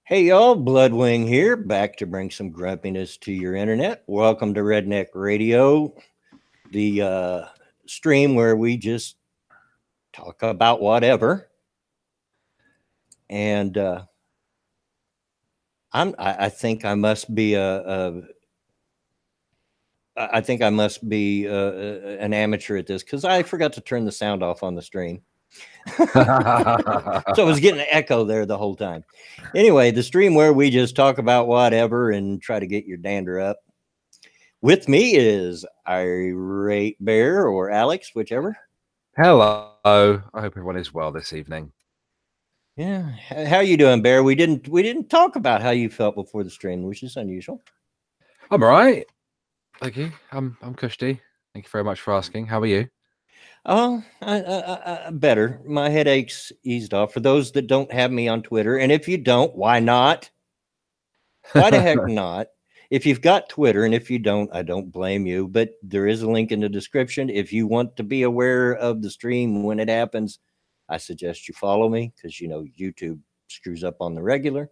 Hey y'all, Bloodwing here, back to bring some grumpiness to your internet. Welcome to Redneck Radio, the stream where we just talk about whatever. And I think I must be I think I must be an amateur at this because I forgot to turn the sound off on the stream. So I was getting an echo there the whole time. Anyway, the stream where we just talk about whatever and try to get your dander up. With me is Irate Bear or Alex, whichever. Hello. I hope everyone is well this evening. Yeah. How you doing, Bear? We didn't talk about how you felt before the stream, which is unusual. I'm all right. Thank you. I'm Kushti. Thank you very much for asking. How are you? Oh, better. My headaches eased off. For those that don't have me on Twitter, and if you don't, why not? Why the heck not? If you've got Twitter, and if you don't, I don't blame you, but there is a link in the description. If you want to be aware of the stream when it happens, I suggest you follow me because, YouTube screws up on the regular.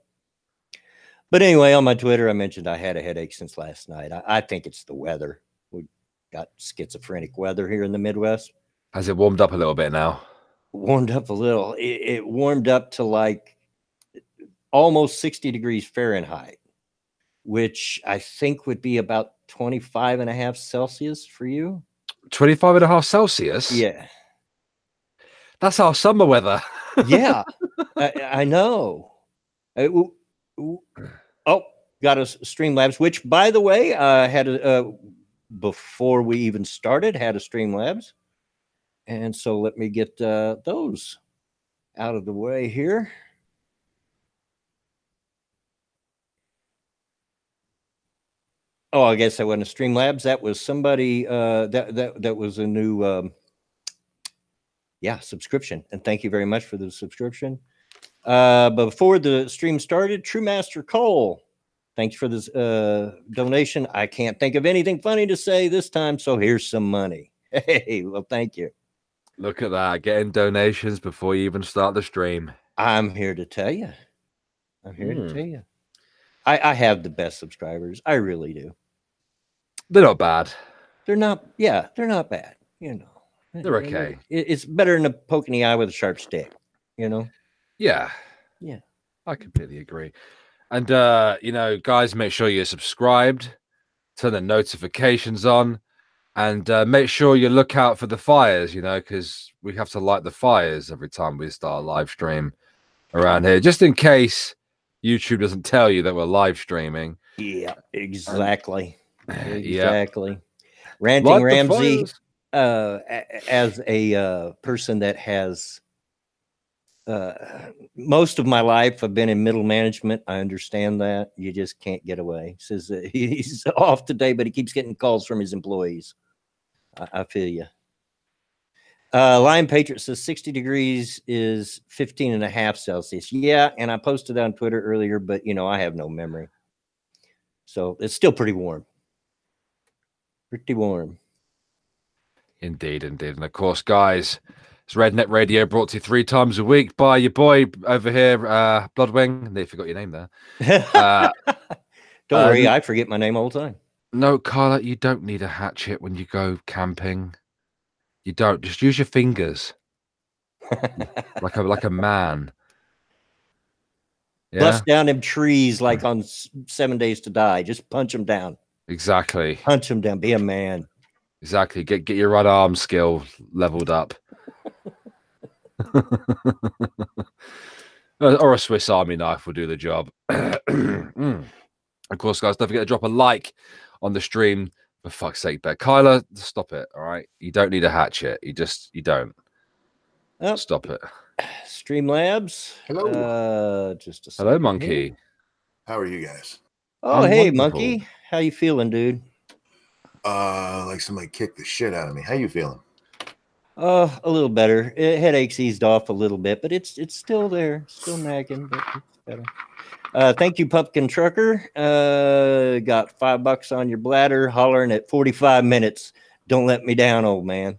But anyway, on my Twitter, I mentioned I had a headache since last night. I think it's the weather. We got schizophrenic weather here in the Midwest. Has it warmed up a little bit now? Warmed up a little. It warmed up to like almost 60 degrees Fahrenheit, which I think would be about 25.5 Celsius for you. 25.5 Celsius? Yeah. That's our summer weather. Yeah, I know. Got a Streamlabs, which, by the way, had before we even started, had a Streamlabs. And so let me get those out of the way here. Oh, I guess that wasn't a Streamlabs. That was somebody that was a new subscription. And thank you very much for the subscription. Before the stream started, True Master Cole, thanks for this donation. I can't think of anything funny to say this time, so here's some money. Hey, well, thank you. Look at that, getting donations before you even start the stream. I'm here to tell you. I have the best subscribers. I really do. They're not bad. They're not bad. They're okay. It's better than a poke in the eye with a sharp stick, Yeah. I completely agree. And guys, make sure you're subscribed, turn the notifications on, and make sure you look out for the fires, because we have to light the fires every time we start a live stream around here, just in case YouTube doesn't tell you that we're live streaming. Yeah, exactly. Exactly. Ranting like Ramsey, as a person that has most of my life I've been in middle management, I understand that you just can't get away. He says he's off today, but he keeps getting calls from his employees. I feel you. Lion Patriot says 60 degrees is 15.5 Celsius. Yeah, and I posted that on Twitter earlier, but I have no memory. So it's still pretty warm. Pretty warm. Indeed. And of course, guys, it's Redneck Radio, brought to you 3 times a week by your boy over here, Bloodwing. They forgot your name there. Don't worry, I forget my name all the time. No, Carla, you don't need a hatchet when you go camping. You don't. Just use your fingers, like a man. Yeah? Bust down them trees like on 7 Days to Die. Just punch them down. Exactly. Punch them down. Be a man. Exactly. Get your right arm skill leveled up. Or a Swiss Army knife will do the job. Of course, guys, don't forget to drop a like on the stream. For fuck's sake, Bear. Kyla, stop it, all right? You don't need a hatchet. You don't. Oh. Stop it. Streamlabs. Hello. Just a hello, Monkey. Here. How are you guys? Oh, hey, wonderful. Monkey. How you feeling, dude? Like somebody kicked the shit out of me. How you feeling? A little better. Headaches eased off a little bit, but it's still there, still nagging, but it's better. Thank you, Pumpkin Trucker. Got $5 on your bladder, hollering at 45 minutes. Don't let me down, old man.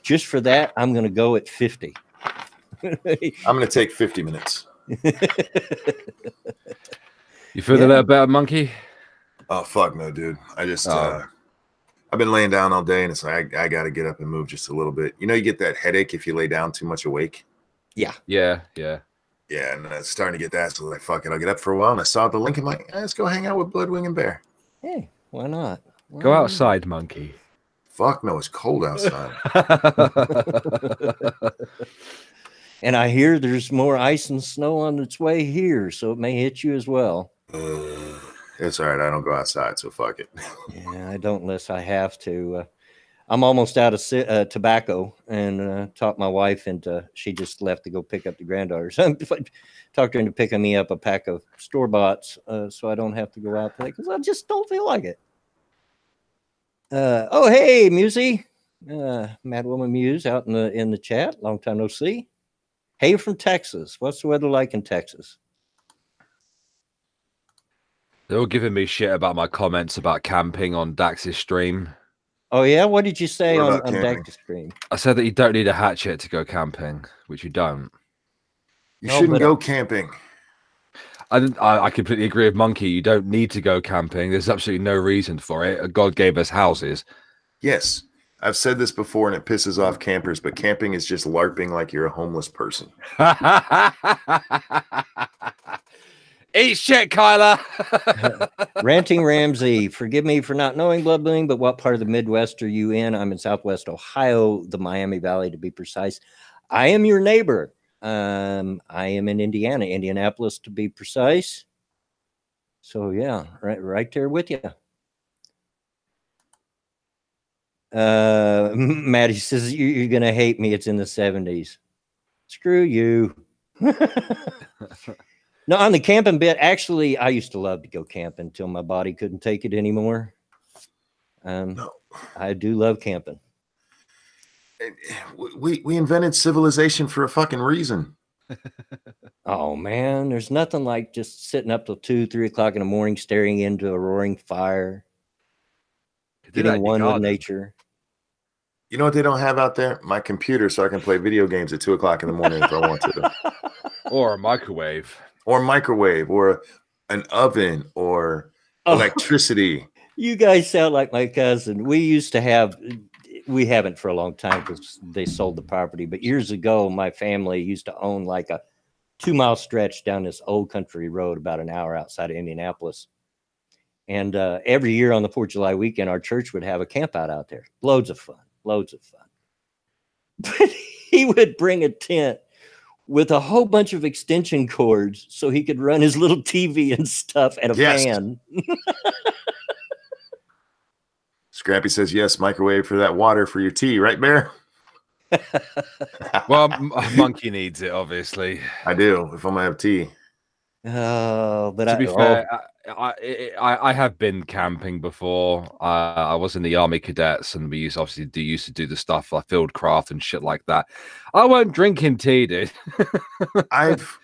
Just for that, I'm going to go at 50. I'm going to take 50 minutes. You feel a little better, Monkey? Oh fuck no, dude. I just I've been laying down all day, and it's like I got to get up and move just a little bit. You know, you get that headache if you lay down too much awake. Yeah. Yeah, and it's starting to get that. So like, fuck it, I'll get up for a while. And I saw the link. I'm like, let's go hang out with Bloodwing and Bear. Hey, why not? Go outside, Monkey. Fuck no, it's cold outside. And I hear there's more ice and snow on its way here, so it may hit you as well. It's all right. I don't go outside, so fuck it. Yeah, I don't unless I have to. I'm almost out of tobacco, and talked my wife into. She just left to go pick up the granddaughters. Talked her into picking me up a pack of store-boughts, so I don't have to go out today because I just don't feel like it. Oh, hey, Musey, Mad Woman Muse out in the chat. Long time no see. Hey, from Texas. What's the weather like in Texas? They're all giving me shit about my comments about camping on Dax's stream. Oh, yeah? What did you say on Dax's stream? I said that you don't need a hatchet to go camping, which you don't. You shouldn't go camping. I completely agree with Monkey. You don't need to go camping. There's absolutely no reason for it. God gave us houses. Yes. I've said this before, and it pisses off campers, but camping is just LARPing like you're a homeless person. Eat shit, Kyler. Ranting Ramsey, forgive me for not knowing Bloodwing, but what part of the Midwest are you in? I'm in Southwest Ohio, the Miami Valley to be precise. I am your neighbor. I am in Indiana, Indianapolis to be precise. So yeah, right there with you. Maddie says you're gonna hate me. It's in the 70s. Screw you. No, on the camping bit, actually, I used to love to go camping until my body couldn't take it anymore. No. I do love camping. We invented civilization for a fucking reason. Oh man, there's nothing like just sitting up till 2, 3 o'clock in the morning, staring into a roaring fire, getting one with nature. You know what they don't have out there? My computer, so I can play video games at 2 o'clock in the morning if I want to. Or a microwave. Or an oven, or electricity. You guys sound like my cousin. We used to have, we haven't for a long time because they sold the property, but years ago, my family used to own like a 2-mile stretch down this old country road about an hour outside of Indianapolis. And every year on the 4th of July weekend, our church would have a camp out there. Loads of fun. But he would bring a tent with a whole bunch of extension cords so he could run his little TV and stuff and a fan. Scrappy says, yes, microwave for that water for your tea, right, Bear? Well, Monkey needs it, obviously. I do, if I'm going to have tea. Oh, but to be fair, I have been camping before. I was in the Army Cadets, and we used to do the stuff like field craft and shit like that. I won't drinking tea, dude. I've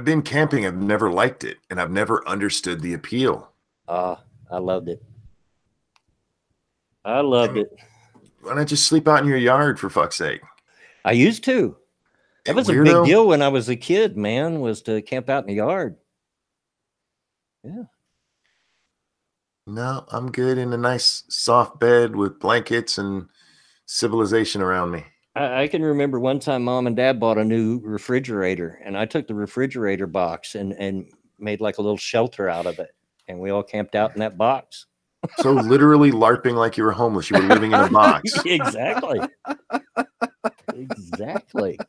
been camping. I've never liked it, and I've never understood the appeal. I loved it. Why not just sleep out in your yard, for fuck's sake? I used to. That was a big deal when I was a kid, man, was to camp out in the yard. Yeah. No, I'm good in a nice soft bed with blankets and civilization around me. I can remember one time Mom and Dad bought a new refrigerator, and I took the refrigerator box and made like a little shelter out of it. And we all camped out in that box. So literally LARPing like you were homeless. You were living in a box. Exactly. Exactly.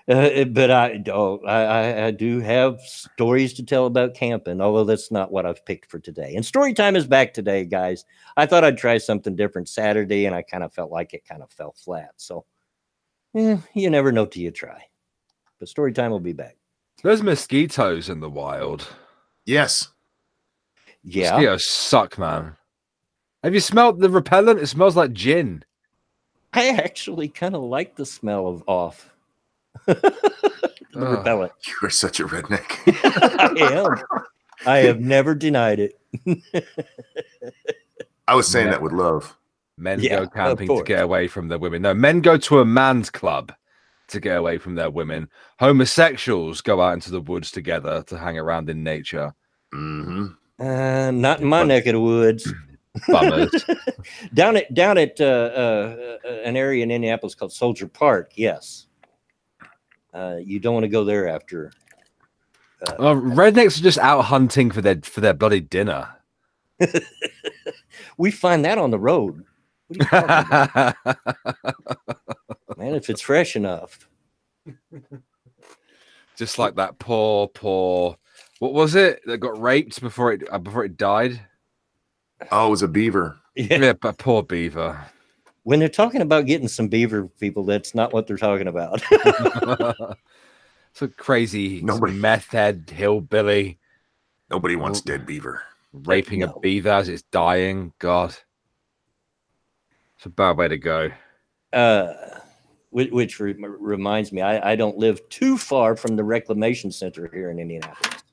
But I do have stories to tell about camping, although that's not what I've picked for today. And story time is back today, guys. I thought I'd try something different Saturday, and I kind of felt like it kind of fell flat. So you never know till you try. But story time will be back. There's mosquitoes in the wild. Yes. Yeah. Mosquitoes suck, man. Have you smelled the repellent? It smells like gin. I actually kind of like the smell of off. Repellent. You're such a redneck. I am. I have never denied it. I was saying that with love. Men go camping to get away from the women. No, men go to a man's club to get away from their women. Homosexuals go out into the woods together to hang around in nature. Not in my neck of the woods. Bummers. down at an area in Indianapolis called Soldier Park. Yes. You don't want to go there after. Rednecks are just out hunting for their bloody dinner. We find that on the road. What are you talking about? Man, if it's fresh enough. Just like that poor. What was it that got raped before it died? Oh, it was a beaver. Yeah, but poor beaver. When they're talking about getting some beaver, people, that's not what they're talking about. It's a crazy meth head hillbilly. Nobody wants dead beaver. Raping a beaver as it's dying. God. It's a bad way to go. Which reminds me, I don't live too far from the reclamation center here in Indianapolis,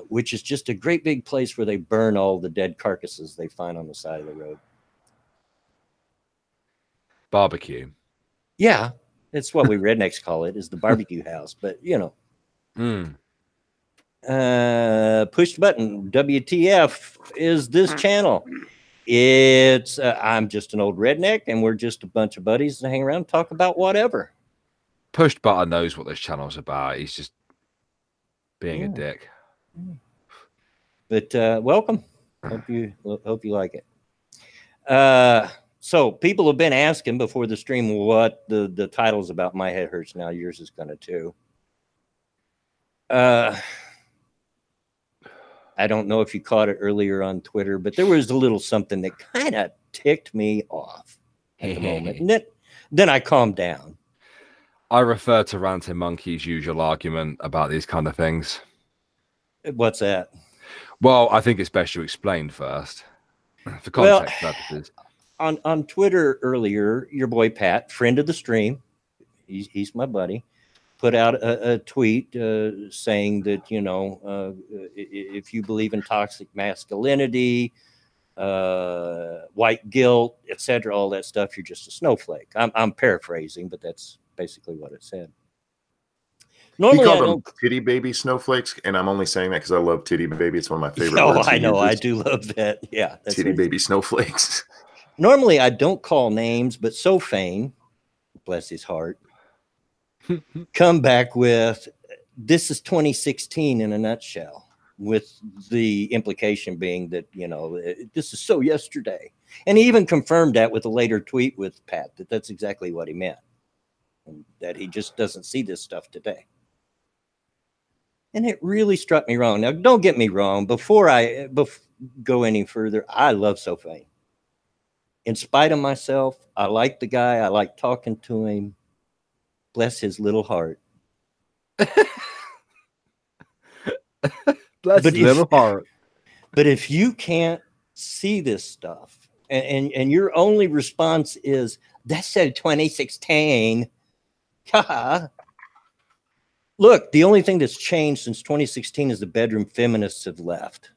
which is just a great big place where they burn all the dead carcasses they find on the side of the road. Barbecue. Yeah, it's what we rednecks call it, is the barbecue house. But, you know. Push the button. WTF is this channel. It's I'm just an old redneck, and we're just a bunch of buddies that hang around and talk about whatever. Push Button knows what this channel's about. He's just being a dick. But welcome. Hope you like it. So people have been asking before the stream what the title's about. My head hurts now. Yours is gonna too. I don't know if you caught it earlier on Twitter, but there was a little something that kind of ticked me off at the moment. And then I calmed down. I refer to Ranting Monkey's usual argument about these kind of things. What's that? Well, I think it's best you explain first for context purposes. On Twitter earlier, your boy Pat, friend of the stream, he's my buddy, put out a tweet saying that, you know, if you believe in toxic masculinity, white guilt, etc., all that stuff, you're just a snowflake. I'm paraphrasing, but that's basically what it said. Normally, he called them titty baby snowflakes, and I'm only saying that because I love titty baby. It's one of my favorite words. I know. I do love that. Yeah. Titty baby snowflakes. Normally, I don't call names, but Sofane, bless his heart, come back with, this is 2016 in a nutshell, with the implication being that, you know, this is so yesterday. And he even confirmed that with a later tweet with Pat, that that's exactly what he meant, and that he just doesn't see this stuff today. And it really struck me wrong. Now, don't get me wrong. Before I go any further, I love Sofane. In spite of myself, I like the guy. I like talking to him. Bless his little heart. Bless his little heart. But if you can't see this stuff, and your only response is, that's so 2016. Haha. Look, the only thing that's changed since 2016 is the bedroom feminists have left.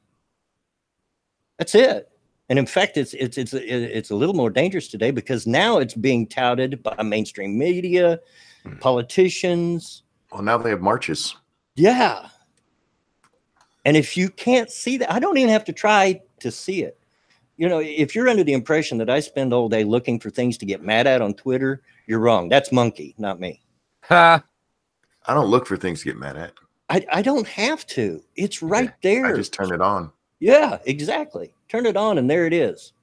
That's it. And in fact, it's a little more dangerous today because now it's being touted by mainstream media, politicians. Well, now they have marches. Yeah. And if you can't see that, I don't even have to try to see it. You know, if you're under the impression that I spend all day looking for things to get mad at on Twitter, you're wrong. That's Monkey, not me. Ha. I don't look for things to get mad at. I don't have to. It's right there. I just turn it on. Yeah, exactly. Turn it on and there it is.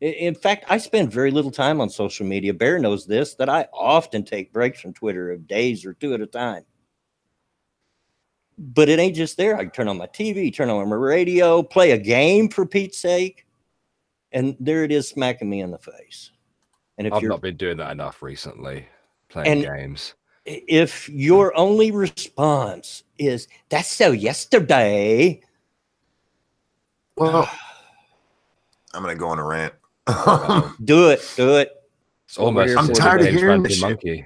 In fact, I spend very little time on social media. Bear knows this, that I often take breaks from Twitter of days or two at a time. But it ain't just there. I can turn on my TV, turn on my radio, play a game for Pete's sake. And there it is smacking me in the face. And if I've not been doing that enough recently, playing games. If your only response is, that's so yesterday. Well, I'm going to go on a rant. Do it. It's almost. I'm tired of hearing this Monkey. Shit.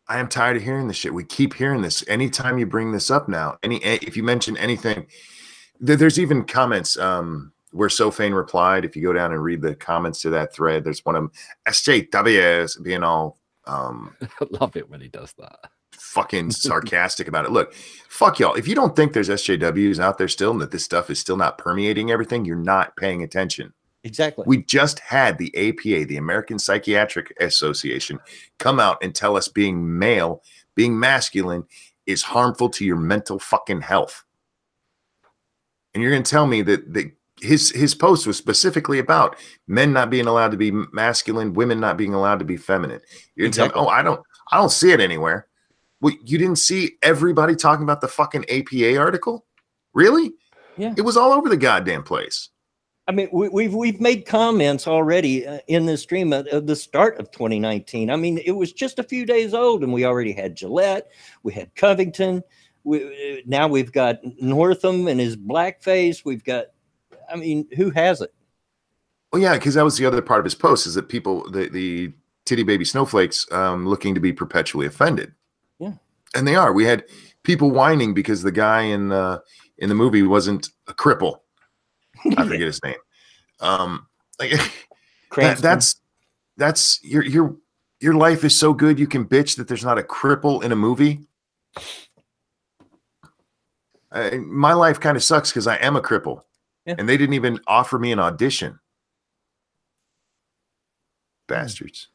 I am tired of hearing this shit. We keep hearing this. Anytime you bring this up now, if you mention anything, there's even comments where Sofane replied. If you go down and read the comments to that thread, there's one of them, SJWs, being all I love it when he does that. Fucking sarcastic about it. Look, fuck y'all. If you don't think there's SJWs out there still and that this stuff is still not permeating everything, you're not paying attention. Exactly. We just had the APA, the American Psychiatric Association, come out and tell us being male, being masculine is harmful to your mental fucking health. And you're going to tell me that his post was specifically about men not being allowed to be masculine, women not being allowed to be feminine. You're going to tell me, oh, I don't see it anywhere. Well, you didn't see everybody talking about the fucking APA article? Really? Yeah. It was all over the goddamn place. I mean, we've made comments already in this stream at the start of 2019. I mean, it was just a few days old, and we already had Gillette, we had Covington, now we've got Northam and his blackface. We've got, I mean, who hasn't? Well, yeah, because that was the other part of his post is that people, the titty baby snowflakes, looking to be perpetually offended. Yeah, and they are. We had people whining because the guy in the movie wasn't a cripple. I forget his name. That's your life is so good you can bitch that there's not a cripple in a movie. My life kind of sucks because I am a cripple, and they didn't even offer me an audition. Bastards.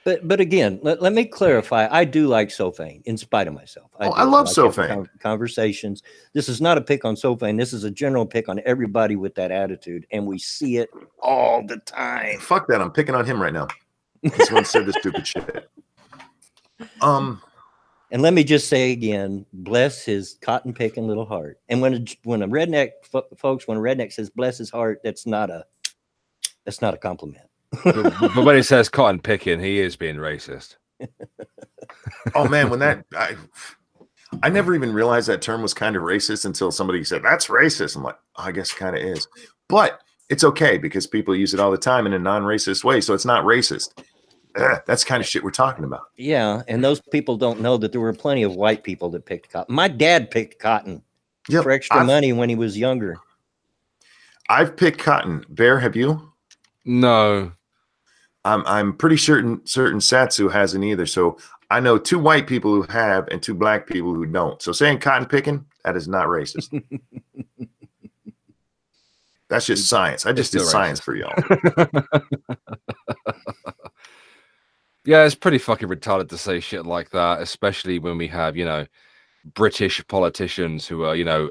But again, let me clarify. I do like Sophane in spite of myself. I love Sophane. Conversations. This is not a pick on Sophane. This is a general pick on everybody with that attitude, and we see it all the time. Fuck that! I'm picking on him right now. This one said this stupid shit. And let me just say again, bless his cotton picking little heart. And when a redneck folks, when a redneck says bless his heart, that's not a compliment. but when he says cotton picking, he is being racist. Oh man, when I never even realized that term was kind of racist until somebody said that's racist. I'm like, oh, I guess it kind of is, but it's okay because people use it all the time in a non-racist way, so it's not racist. That's kind of shit we're talking about. Yeah, and those people don't know that there were plenty of white people that picked cotton. My dad picked cotton for extra money when he was younger. I've picked cotton. Bear, have you? No. I'm pretty certain Satsu hasn't either. So I know 2 white people who have and 2 black people who don't. So saying cotton picking, that is not racist. That's just science. I just did science for y'all. Yeah, it's pretty fucking retarded to say shit like that, especially when we have, British politicians who are,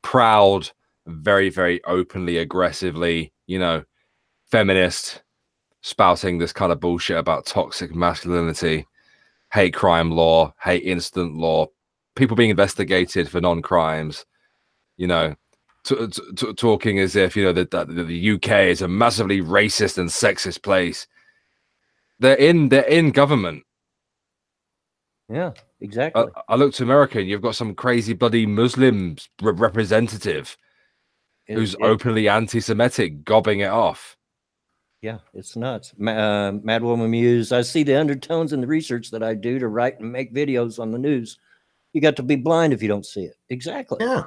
proud, very, very openly, aggressively, feminist, spouting this kind of bullshit about toxic masculinity, hate crime law, hate incident law, people being investigated for non-crimes, talking as if, that the UK is a massively racist and sexist place. They're in government. Yeah, exactly. I look to America and you've got some crazy bloody Muslim representative who's openly anti-Semitic, gobbing it off. Yeah, it's nuts. Mad Woman Muse. I see the undertones in the research that I do to write and make videos on the news. You got to be blind if you don't see it. Exactly. Yeah.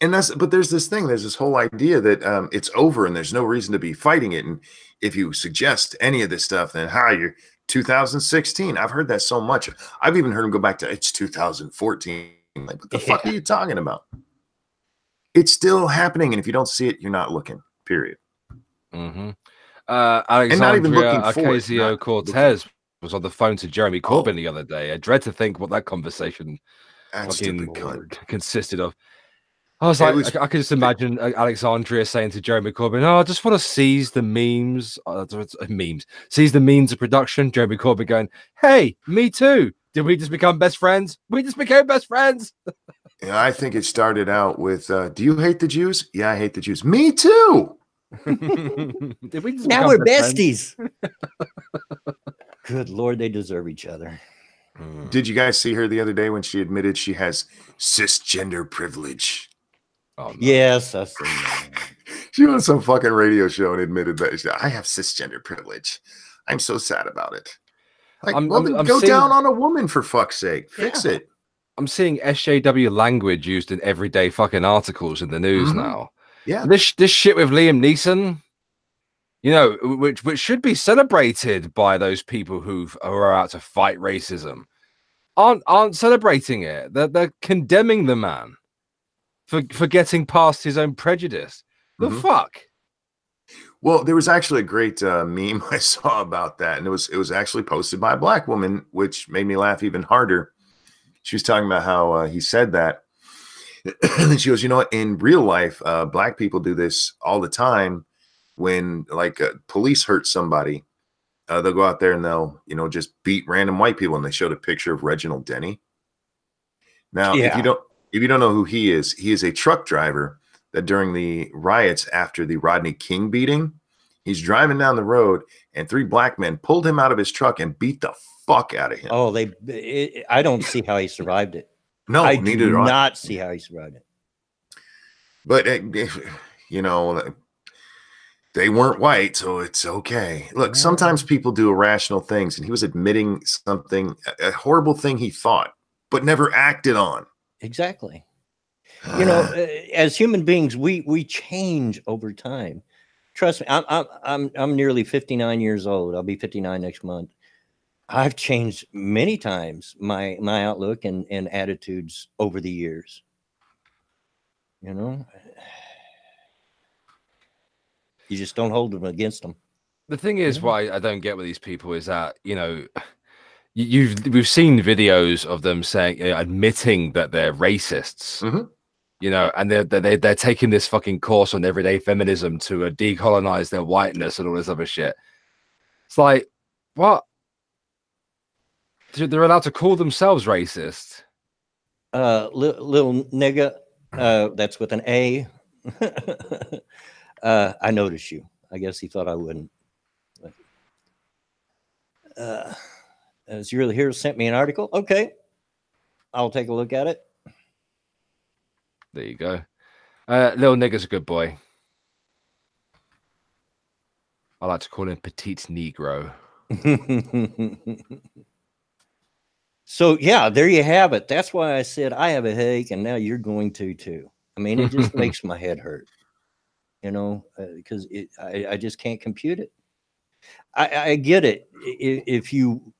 And but there's this thing, there's this whole idea that it's over and there's no reason to be fighting it. And if you suggest any of this stuff, then you're 2016. I've heard that so much. I've even heard him go back to it's 2014. Like, what the fuck are you talking about? It's still happening. And if you don't see it, you're not looking, period. Mm-hmm. Alexandria Ocasio-Cortez was on the phone to Jeremy Corbyn the other day. I dread to think what that conversation consisted of. I was I could just imagine Alexandria saying to Jeremy Corbyn, "Oh, I just want to seize the seize the means of production." Jeremy Corbyn going, "Hey, me too. Did we just become best friends? We just became best friends." Yeah, I think it started out with, "Do you hate the Jews?" "Yeah, I hate the Jews." "Me too." Did we just now we're besties. Good Lord, they deserve each other. Did you guys see her the other day when she admitted she has cisgender privilege? Oh, no. Yes, I've seen that. She was on some fucking radio show and admitted that I have cisgender privilege. I'm so sad about it. Like, I'm go down on a woman for fuck's sake. Fix it. I'm seeing SJW language used in everyday fucking articles in the news now. Yeah. This shit with Liam Neeson, you know, which should be celebrated by those people who are out to fight racism, aren't celebrating it. They're condemning the man for getting past his own prejudice. The fuck. Well, there was actually a great meme I saw about that, and it was actually posted by a black woman, which made me laugh even harder. She was talking about how he said that, and then she goes, "You know what? In real life, black people do this all the time. When like police hurt somebody, they'll go out there and they'll just beat random white people." And they showed a picture of Reginald Denny. Now, if you don't know who he is a truck driver that during the riots after the Rodney King beating, he's driving down the road and 3 black men pulled him out of his truck and beat the fuck out of him. Oh, I don't see how he survived it. No, I neither do do I. not see how he survived it. But they weren't white, so it's okay. Look, sometimes people do irrational things, and he was admitting something, a horrible thing he thought, but never acted on. Exactly. As human beings, we change over time. Trust me, I'm nearly 59 years old. I'll be 59 next month. I've changed many times my outlook and attitudes over the years. You just don't hold them against them. The thing is, why I don't get with these people is that we've seen videos of them saying, admitting that they're racists. And they're taking this fucking course on everyday feminism to decolonize their whiteness and all this other shit. It's like, what? They're allowed to call themselves racist. Little nigga, that's with an A. I noticed you. I guess he thought I wouldn't. As you're here, sent me an article. Okay, I'll take a look at it. There you go. Little nigga's a good boy. I like to call him Petite Negro. So yeah, there you have it. That's why I said I have a headache, and now you're going to too. I mean, it just makes my head hurt, because I just can't compute it. I get it. If you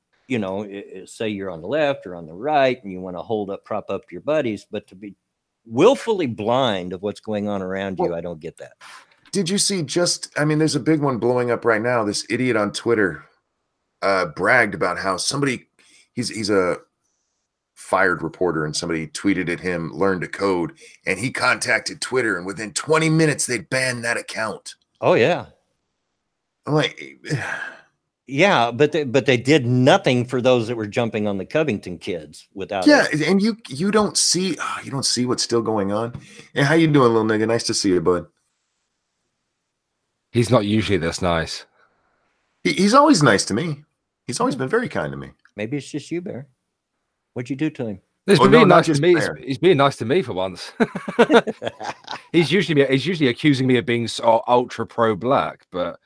say you're on the left or on the right, and you want to prop up your buddies, but to be willfully blind of what's going on around you, I don't get that. Did you see there's a big one blowing up right now. This idiot on Twitter bragged about how somebody, he's a fired reporter, and somebody tweeted at him, learn to code, and he contacted Twitter, and within 20 minutes they'd banned that account. Oh yeah. I'm like, yeah, but they did nothing for those that were jumping on the Covington kids without. Yeah, and you don't see what's still going on. And how you doing, little nigga? Nice to see you, bud. He's not usually this nice. He's always nice to me. He's always been very kind to me. Maybe it's just you, Bear. What'd you do to him? He's being nice to me. He's being nice to me for once. He's usually accusing me of being so ultra pro-black, but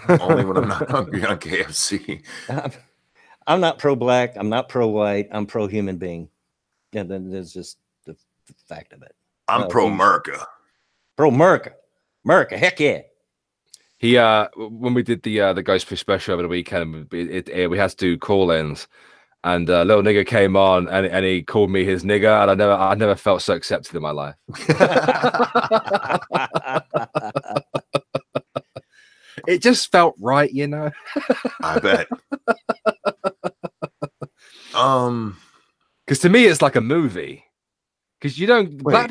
only when I'm not hungry on KFC. I'm not pro-black. I'm not pro-white. I'm pro-human being. And then there's just the fact of it. I'm pro-America. Pro-America. America. Heck yeah. He when we did the Ghostfish special over the weekend, we had to do call-ins, and little nigga came on and he called me his nigger, and I never felt so accepted in my life. It just felt right, I bet. Because to me it's like a movie. Because black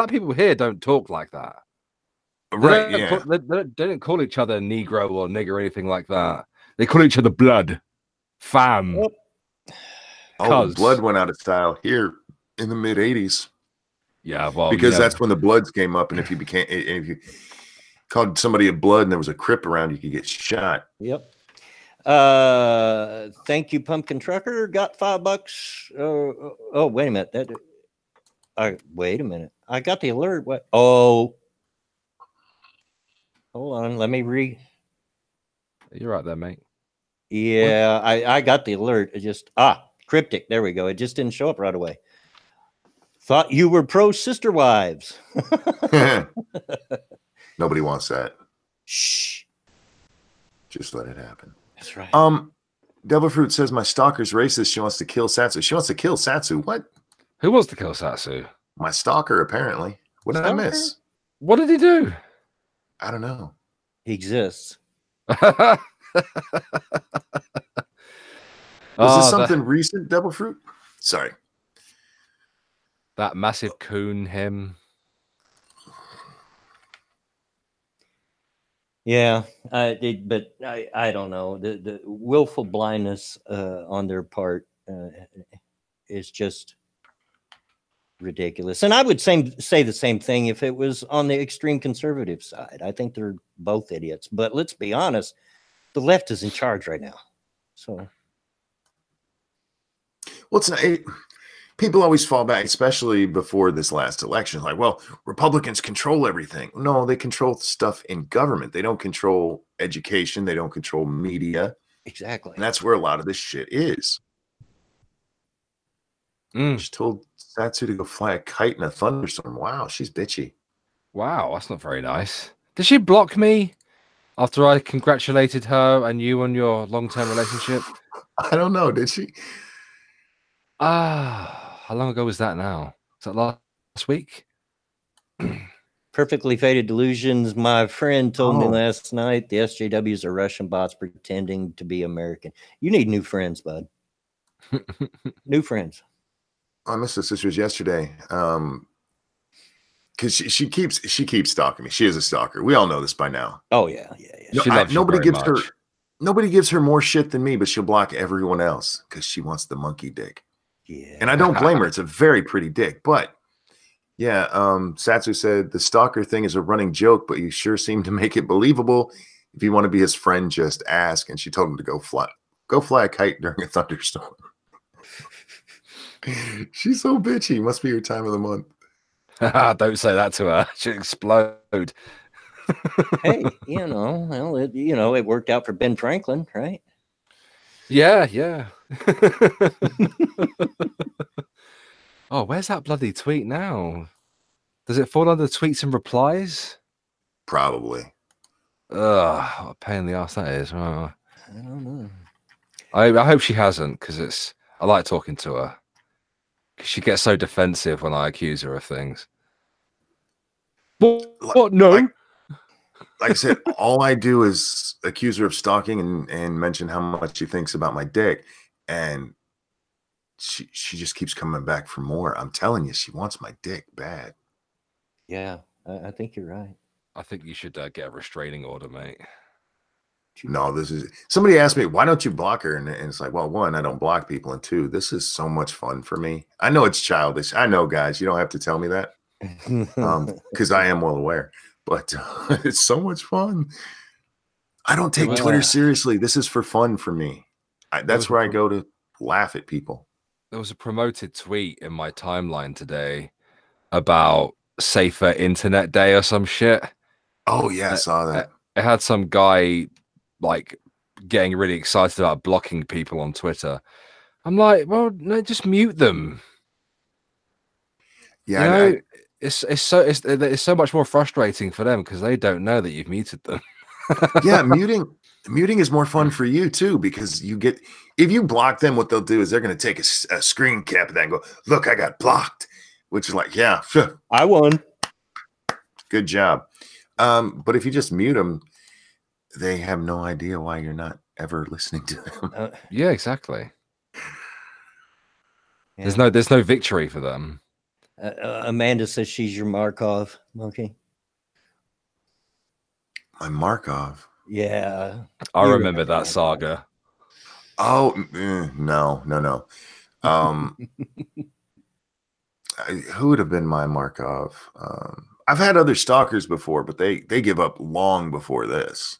people here don't talk like that. Right, they don't call each other Negro or nigger or anything like that. They call each other blood, fam. Oh, blood went out of style here in the mid '80s. Yeah, well, because that's when the Bloods came up, and if you called somebody a blood and there was a Crip around, you could get shot. Yep. Thank you, Pumpkin Trucker. Got $5. Oh, wait a minute. Wait a minute. I got the alert. What? Oh. Hold on, let me You're right there, mate. Yeah, I got the alert. It just cryptic. There we go. It just didn't show up right away. Thought you were pro sister wives. Nobody wants that. Shh. Just let it happen. That's right. Devil Fruit says my stalker's racist. She wants to kill Satsu. She wants to kill Satsu. What? Who wants to kill Satsu? My stalker, apparently. What did I miss? What did he do? I don't know. He exists. Was this something recent, Devil Fruit? Sorry. That massive coon him. Yeah, but I don't know. The willful blindness on their part is just ridiculous. And I would say the same thing if it was on the extreme conservative side. I think they're both idiots. But let's be honest, the left is in charge right now. So, well, it's not. People always fall back, especially before this last election. Like, well, Republicans control everything. No, they control stuff in government. They don't control education. They don't control media. Exactly. And that's where a lot of this shit is. She told Satsu to go fly a kite in a thunderstorm. Wow, she's bitchy. Wow, that's not very nice. Did she block me after I congratulated her and you on your long-term relationship? I don't know. Did she? How long ago was that now? Was that last week? Perfectly Faded Delusions. My friend told me last night the SJWs are Russian bots pretending to be American. You need new friends, bud. New friends. I missed the sisters yesterday. Because she keeps stalking me. She is a stalker. We all know this by now. Oh yeah. No, nobody gives her more shit than me, but she'll block everyone else because she wants the monkey dick. Yeah. And I don't blame her. It's a very pretty dick. But yeah, Satsu said the stalker thing is a running joke, but you sure seem to make it believable. If you want to be his friend, just ask. And she told him to go fly a kite during a thunderstorm. She's so bitchy. Must be her time of the month. Don't say that to her. She'll explode. Hey, it worked out for Ben Franklin, right? Yeah. Oh, where's that bloody tweet now? Does it fall under tweets and replies? Probably. Ugh, what a pain in the ass that is. Oh. I don't know. I hope she hasn't, because I like talking to her. She gets so defensive when I accuse her of things. What? No. Like I said, all I do is accuse her of stalking and mention how much she thinks about my dick. And she just keeps coming back for more. I'm telling you, she wants my dick bad. Yeah, I think you're right. I think you should get a restraining order, mate. No, somebody asked me, why don't you block her? And it's like, well, one, I don't block people. And two, this is so much fun for me. I know it's childish. I know, guys, you don't have to tell me that. Because I am well aware. But it's so much fun. I don't take Twitter seriously. This is for fun for me. That's where I go to laugh at people. There was a promoted tweet in my timeline today about Safer Internet Day or some shit. Oh, yeah, I saw that. It had some guy like getting really excited about blocking people on Twitter. I'm like, well, no, just mute them. Yeah, it's so much more frustrating for them because they don't know that you've muted them. Yeah, muting is more fun for you too, because if you block them, what they'll do is they're going to take a screen cap of that and go, look, I got blocked, which is like, yeah, I won. Good job. But if you just mute them, they have no idea why you're not ever listening to them. Yeah, exactly. Yeah. There's no victory for them. Amanda says she's your Markov monkey. My Markov? Yeah. I remember that saga. Oh, no. Who would have been my Markov? I've had other stalkers before, but they give up long before this.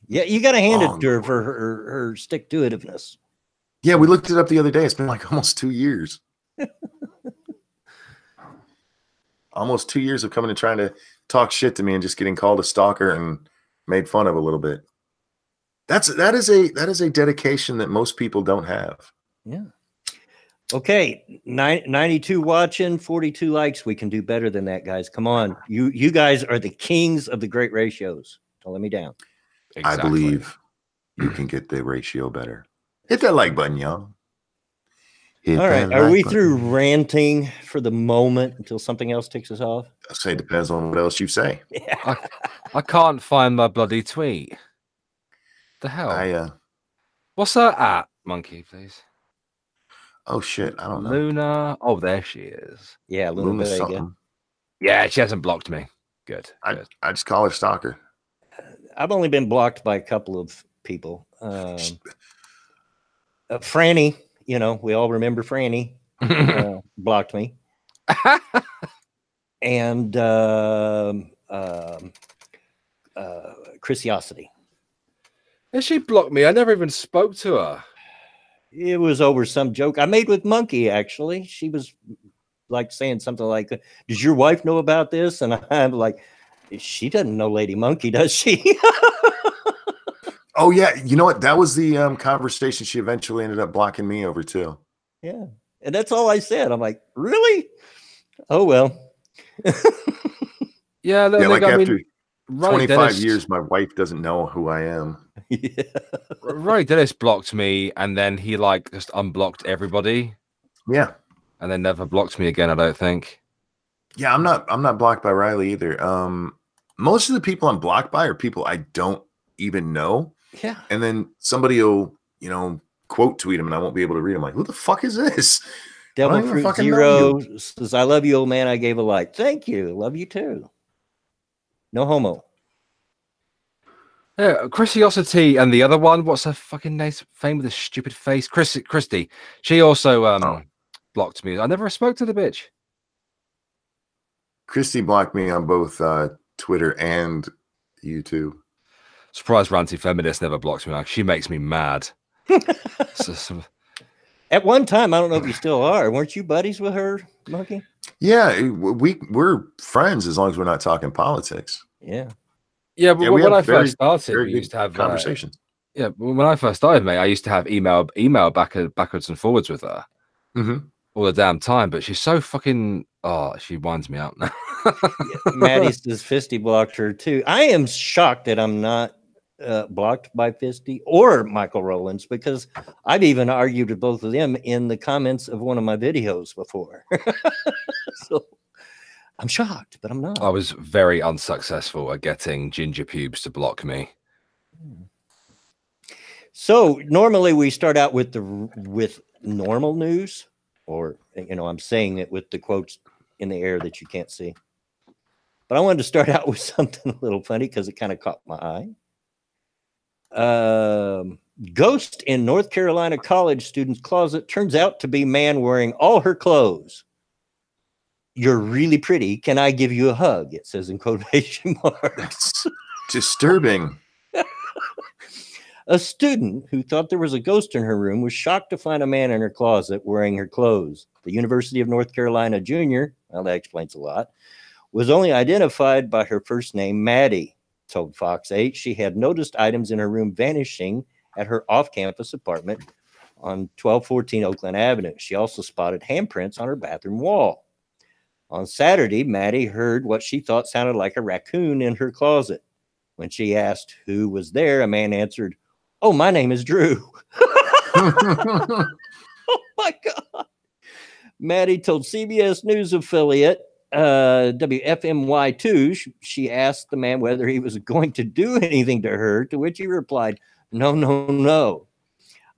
Yeah, you got to hand it to her for her stick-to-itiveness. Yeah, we looked it up the other day. It's been like almost 2 years. Almost 2 years of coming and trying to talk shit to me and just getting called a stalker and made fun of a little bit. That is a dedication that most people don't have. Yeah. Okay, 92 watching, 42 likes. We can do better than that, guys. Come on. You guys are the kings of the great ratios. Don't let me down. Exactly. I believe you can get the ratio better. Hit that like button, y'all. All right. Are we through ranting for the moment until something else takes us off? I say depends on what else you say. Yeah. I can't find my bloody tweet. The hell? What's her at, Monkey, please? Oh shit, I don't know. Luna. Oh, there she is. Yeah, Luna Vega. Something. Yeah, she hasn't blocked me. Good. I just call her stalker. I've only been blocked by a couple of people. Franny, we all remember Franny blocked me. And Chrisiosity. And she blocked me. I never even spoke to her. It was over some joke I made with Monkey, actually. She was like saying something like, does your wife know about this? And I'm like, she doesn't know Lady Monkey, does she? Oh, yeah. You know what? That was the conversation she eventually ended up blocking me over, too. Yeah. And that's all I said. I'm like, really? Oh, well. Yeah, like after 25 years, my wife doesn't know who I am. Yeah. Ronnie Dennis blocked me, and then he like just unblocked everybody. Yeah. And then never blocked me again, I don't think. Yeah, I'm not blocked by Riley either. Most of the people I'm blocked by are people I don't even know. Yeah. And then somebody will, quote tweet them and I won't be able to read them. Like, who the fuck is this? Devil Fruit Zero says, I love you, old man. I gave a like. Thank you. Love you too. No homo. Yeah, Chrisiosity and the other one, what's her fucking name? Fame with a stupid face. Christy. She also blocked me. I never spoke to the bitch. Christy blocked me on both Twitter and YouTube. Surprised Ranty Feminist never blocks me. She makes me mad. At one time, I don't know if you still are. Weren't you buddies with her, Monkey? Yeah, we're friends as long as we're not talking politics. Yeah. Yeah, but when I first started, we used to have conversations. Yeah, when I first started, mate, I used to have email backwards and forwards with her all the damn time. But she's so fucking she winds me up now. Maddie says Fisty blocked her too. I am shocked that I'm not blocked by Fisty or Michael Rowlands, because I've even argued with both of them in the comments of one of my videos before. So I'm shocked, but I'm not. I was very unsuccessful at getting Ginger Pubes to block me. So normally we start out with normal news, or I'm saying it with the quotes in the air that you can't see. But I wanted to start out with something a little funny because it kind of caught my eye. Ghost in North Carolina college student's closet turns out to be man wearing all her clothes. You're really pretty. Can I give you a hug? It says in quotation marks. That's disturbing. A student who thought there was a ghost in her room was shocked to find a man in her closet wearing her clothes. The University of North Carolina junior, well, that explains a lot, was only identified by her first name, Maddie, told Fox 8. She had noticed items in her room vanishing at her off-campus apartment on 1214 Oakland Avenue. She also spotted handprints on her bathroom wall. On Saturday, Maddie heard what she thought sounded like a raccoon in her closet. When she asked who was there, a man answered, "Oh, my name is Drew." Oh, my God. Maddie told CBS News affiliate WFMY2, she asked the man whether he was going to do anything to her, to which he replied, "No, no, no."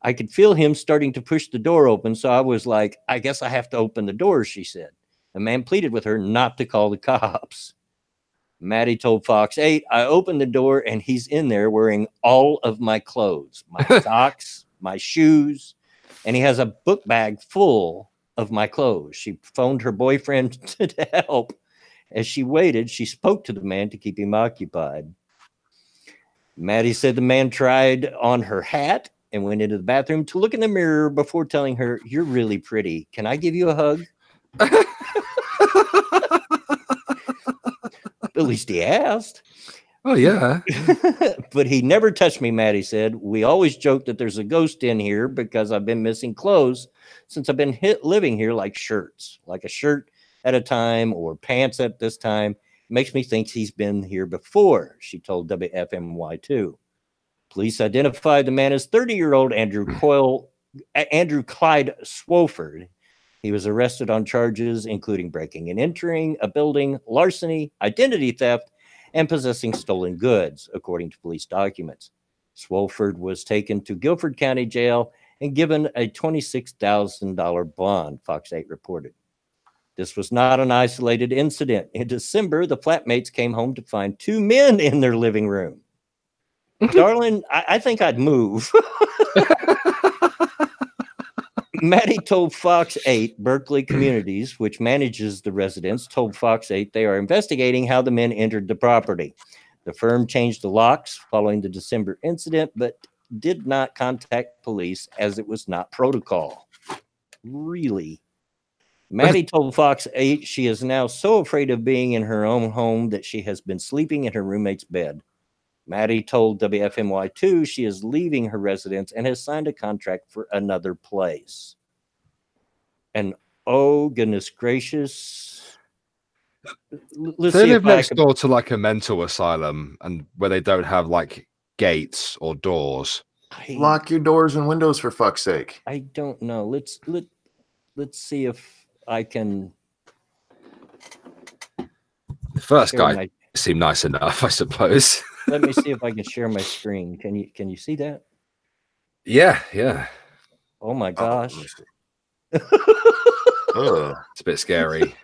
I could feel him starting to push the door open, so I was like, I guess I have to open the door, she said. The man pleaded with her not to call the cops. Maddie told Fox 8, I opened the door and he's in there wearing all of my clothes, my socks, my shoes, and he has a book bag full of my clothes. She phoned her boyfriend to help. As she waited, she spoke to the man to keep him occupied. Maddie said the man tried on her hat and went into the bathroom to look in the mirror before telling her, "You're really pretty. Can I give you a hug?" At least he asked. Oh, yeah. But he never touched me, Maddie said. We always joke that there's a ghost in here because I've been missing clothes, since I've been living here like shirts, like a shirt at a time or pants at this time. It makes me think he's been here before, she told WFMY2. Police identified the man as 30-year-old Andrew Clyde Swofford. He was arrested on charges including breaking and entering a building, larceny, identity theft, and possessing stolen goods, according to police documents. Swofford was taken to Guilford County Jail and given a $26,000 bond, Fox 8 reported. This was not an isolated incident. In December, the flatmates came home to find two men in their living room. Darling, I think I'd move. Maddie told Fox 8 Berkeley Communities, which manages the residence, told Fox 8 they are investigating how the men entered the property. The firm changed the locks following the December incident, but did not contact police as it was not protocol. Really? Maddie told Fox 8 she is now so afraid of being in her own home that she has been sleeping in her roommate's bed. Maddie told WFMY2 she is leaving her residence and has signed a contract for another place. And oh, goodness gracious. Let's they see live if next door to like a mental asylum and where they don't have like gates or doors. Lock your doors and windows for fuck's sake. I don't know. Let's see if I can. The first guy seemed nice enough, I suppose. Let me see if I can share my screen. Can you see that? Yeah. Oh my gosh. It's a bit scary.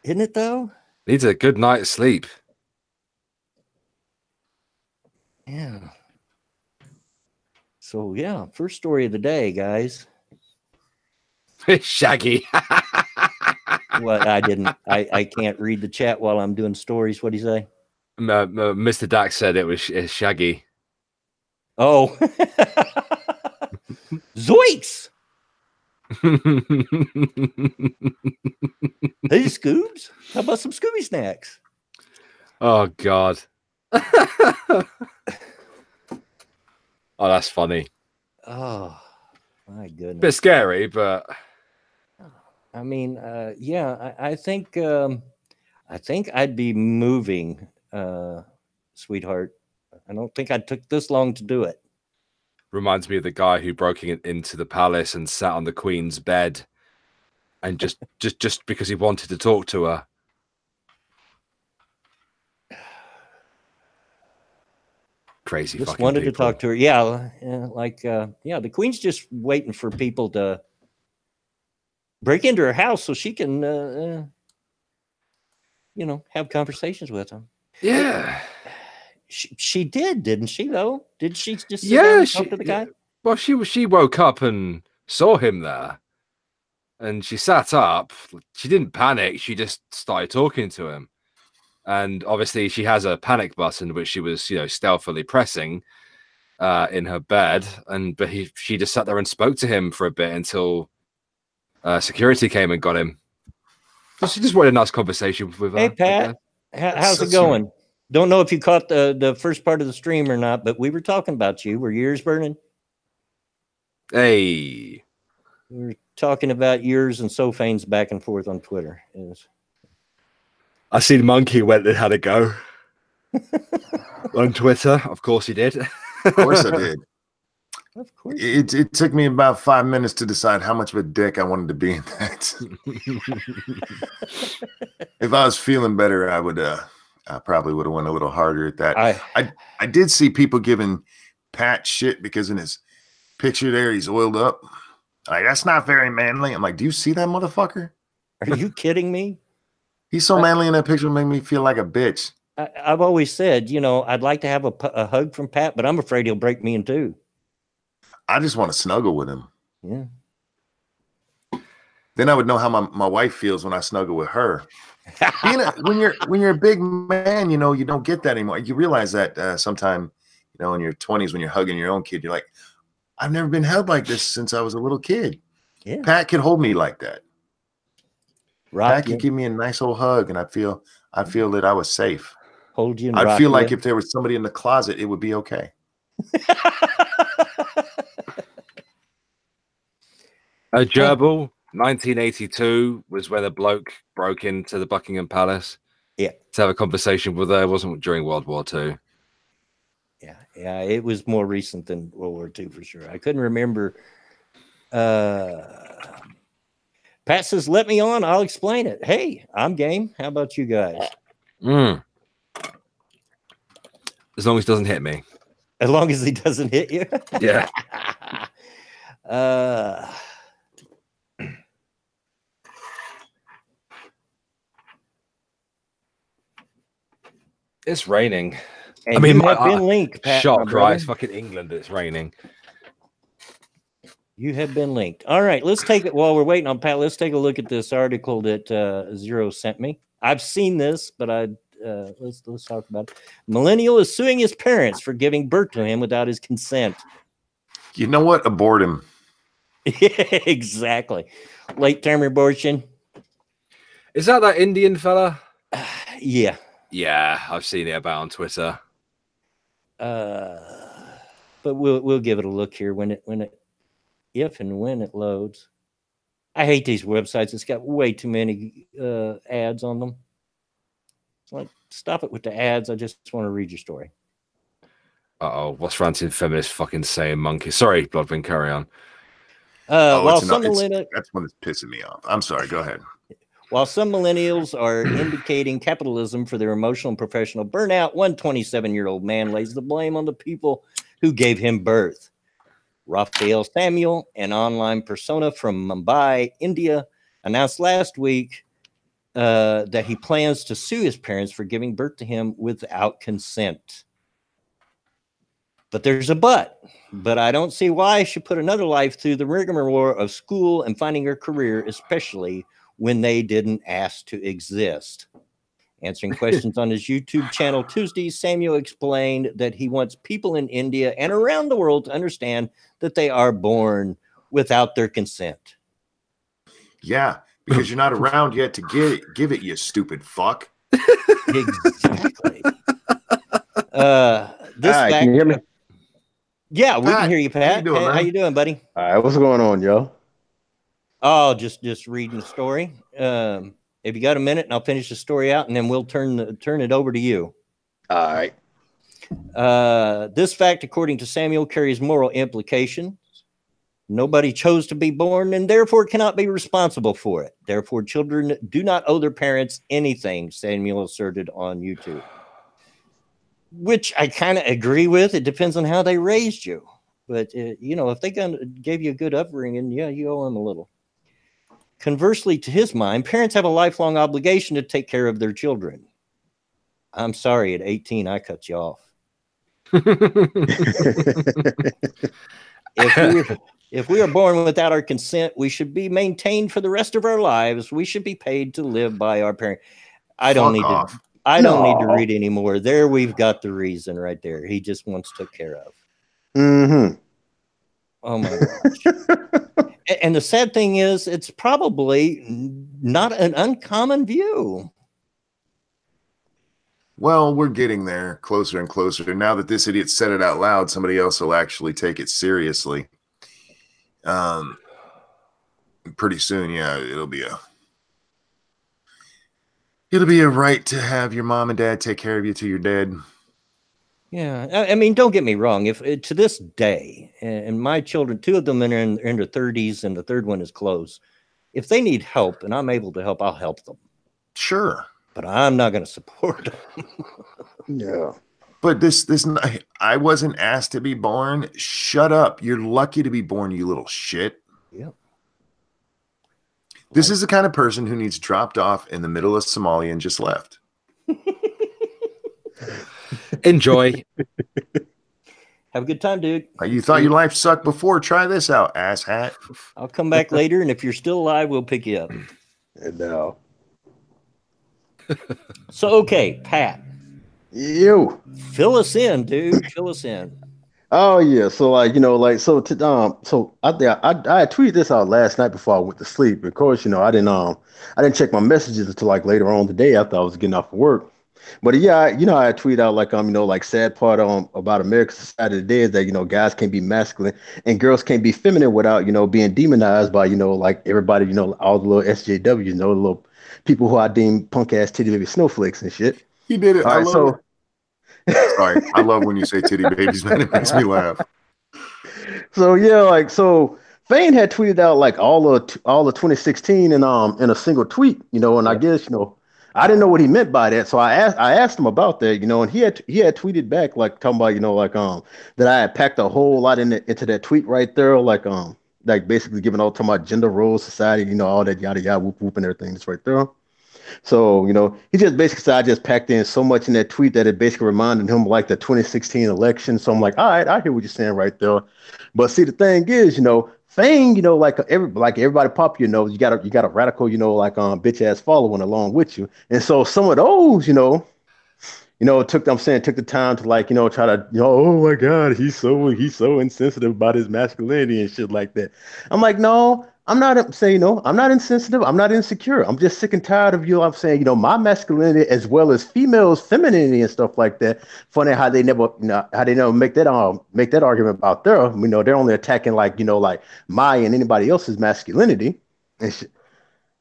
Isn't it though? Needs a good night's sleep. Yeah. So yeah, first story of the day, guys. Shaggy. What? I can't read the chat while I'm doing stories. What do you say? Mr. Dax said it was Shaggy. Oh. Zoinks! Hey, Scoobs. How about some Scooby snacks? Oh, God. Oh, that's funny. Oh, my goodness. Bit scary, but... I mean, yeah, I think I'd be moving, sweetheart. I don't think I took this long to do it. Reminds me of the guy who broke into the palace and sat on the queen's bed, and just because he wanted to talk to her. Crazy Just fucking wanted people. to talk to her. Yeah, yeah, the queen's just waiting for people to break into her house so she can, have conversations with them. Yeah. She did, didn't she, though? Did she just sit down and talk to the guy? Well, she woke up and saw him there. And she sat up. She didn't panic. She just started talking to him. And obviously she has a panic button, which she was, stealthily pressing in her bed. But she just sat there and spoke to him for a bit until security came and got him. So she just wanted a nice conversation with her. Hey, Pat, how's it going? Don't know if you caught the first part of the stream or not, but we were talking about you. Were your ears burning? Hey. We were talking about yours and Sophane's back and forth on Twitter. I seen Monkey went and had a go on Twitter. Of course he did. Of course I did. Of course. It took me about 5 minutes to decide how much of a dick I wanted to be in that. If I was feeling better, I would I probably would have went a little harder at that. I did see people giving Pat shit because in his picture there he's oiled up. Like, that's not very manly. I'm like, do you see that motherfucker? Are you kidding me? He's so manly in that picture, it made me feel like a bitch. I've always said, I'd like to have a hug from Pat, but I'm afraid he'll break me in two. I just want to snuggle with him. Yeah. Then I would know how my wife feels when I snuggle with her. When you're a big man, you don't get that anymore. You realize that sometime, in your 20s when you're hugging your own kid, you're like, I've never been held like this since I was a little kid. Yeah. Pat could hold me like that. Pat could you. give me a nice old hug, and I'd feel that I was safe. Hold you. And I'd feel like if there was somebody in the closet, it would be okay. A gerbil, 1982 was when a bloke broke into the Buckingham Palace. Yeah. To have a conversation with her. It wasn't during World War II. Yeah, it was more recent than World War II for sure. I couldn't remember. Pat says, "Let me on. I'll explain it." Hey, I'm game. How about you guys? As long as it doesn't hit me. As long as he doesn't hit you. Yeah. It's raining. And I mean, you have been linked, Pat. Shock, right? It's fucking England. It's raining. You have been linked. All right, let's take it while we're waiting on Pat. Let's take a look at this article that Zero sent me. I've seen this, but let's talk about it. Millennial is suing his parents for giving birth to him without his consent. You know what? Abort him. Yeah, exactly. Late term abortion. Is that Indian fella? Yeah. Yeah, I've seen it about on Twitter. But we'll give it a look here if and when it loads. I hate these websites. It's got way too many ads on them. It's like, stop it with the ads. I just want to read your story. What's ranting feminist fucking saying, monkey? Sorry, Bloodwind, carry on. That's one that's pissing me off. I'm sorry, go ahead. While some millennials are indicating capitalism for their emotional and professional burnout, one 27-year-old man lays the blame on the people who gave him birth. Raphael Samuel, an online persona from Mumbai, India, announced last week that he plans to sue his parents for giving birth to him without consent. But there's a but. But I don't see why she put another life through the rigmarole of school and finding her career, especially when they didn't ask to exist. Answering questions on his YouTube channel Tuesday, Samuel explained that he wants people in India and around the world to understand that they are born without their consent. Yeah, because you're not around yet to give it, you stupid fuck. Exactly. Can you hear me? Yeah, we can hear you, Pat. How you doing, buddy? All right, what's going on, yo? Oh, just reading the story. If you got a minute, and I'll finish the story out, and then we'll turn it over to you. All right. This fact, according to Samuel, carries moral implications. Nobody chose to be born and therefore cannot be responsible for it. Therefore, children do not owe their parents anything, Samuel asserted on YouTube. Which I kind of agree with. It depends on how they raised you. But, if they gave you a good upbringing, yeah, you owe them a little. Conversely, to his mind, parents have a lifelong obligation to take care of their children. I'm sorry, at 18, I cut you off. If we are born without our consent, we should be maintained for the rest of our lives. We should be paid to live by our parents. I don't need to read anymore. There, we've got the reason right there. He just wants took care of. Mm-hmm. Oh my gosh. And the sad thing is, it's probably not an uncommon view. Well, we're getting there closer and closer. Now that this idiot said it out loud, somebody else will actually take it seriously. Pretty soon, yeah, it'll be a right to have your mom and dad take care of you till you're dead. Yeah, I mean, don't get me wrong. If to this day, and my children, two of them are in their 30s, and the third one is close. If they need help and I'm able to help, I'll help them. Sure, but I'm not going to support them. Yeah. But I wasn't asked to be born. Shut up. You're lucky to be born, you little shit. Yep. This is the kind of person who needs dropped off in the middle of Somalia and just left. Enjoy. Have a good time, dude. You thought your life sucked before? Try this out, asshat. I'll come back later, and if you're still alive, we'll pick you up. No. So, okay, Pat. You. Fill us in, dude. Fill us in. Oh yeah. So I tweeted this out last night before I went to sleep. Of course, I didn't check my messages until like later on today after I was getting off of work. But yeah, I tweet out like like sad part about America's society today is that guys can't be masculine and girls can't be feminine without being demonized by like everybody, all the little SJWs, the little people who I deem punk ass titty baby snowflakes and shit. He did it. All I right, love it. Sorry, I love when you say titty babies, man. It makes me laugh. So yeah, Fane had tweeted out like all of 2016 in a single tweet, and I guess I didn't know what he meant by that, so I asked him about that, and he had tweeted back like talking about that I had packed a whole lot into that tweet right there, like basically giving all talking about gender roles, society, all that yada yada whoop whoop and everything that's right there. So, he just basically said I just packed in so much in that tweet that it basically reminded him like the 2016 election. So I'm like, all right, I hear what you're saying right there. But see, the thing is, Fang, everybody pop, you got a radical, bitch ass following along with you. And so some of those, took the time to try to, oh my God, he's so insensitive about his masculinity and shit like that. I'm like, no, I'm not saying, I'm not insensitive. I'm not insecure. I'm just sick and tired of I'm saying, my masculinity as well as females' femininity and stuff like that. Funny how they never, make that argument about their, they're only attacking like my and anybody else's masculinity and shit.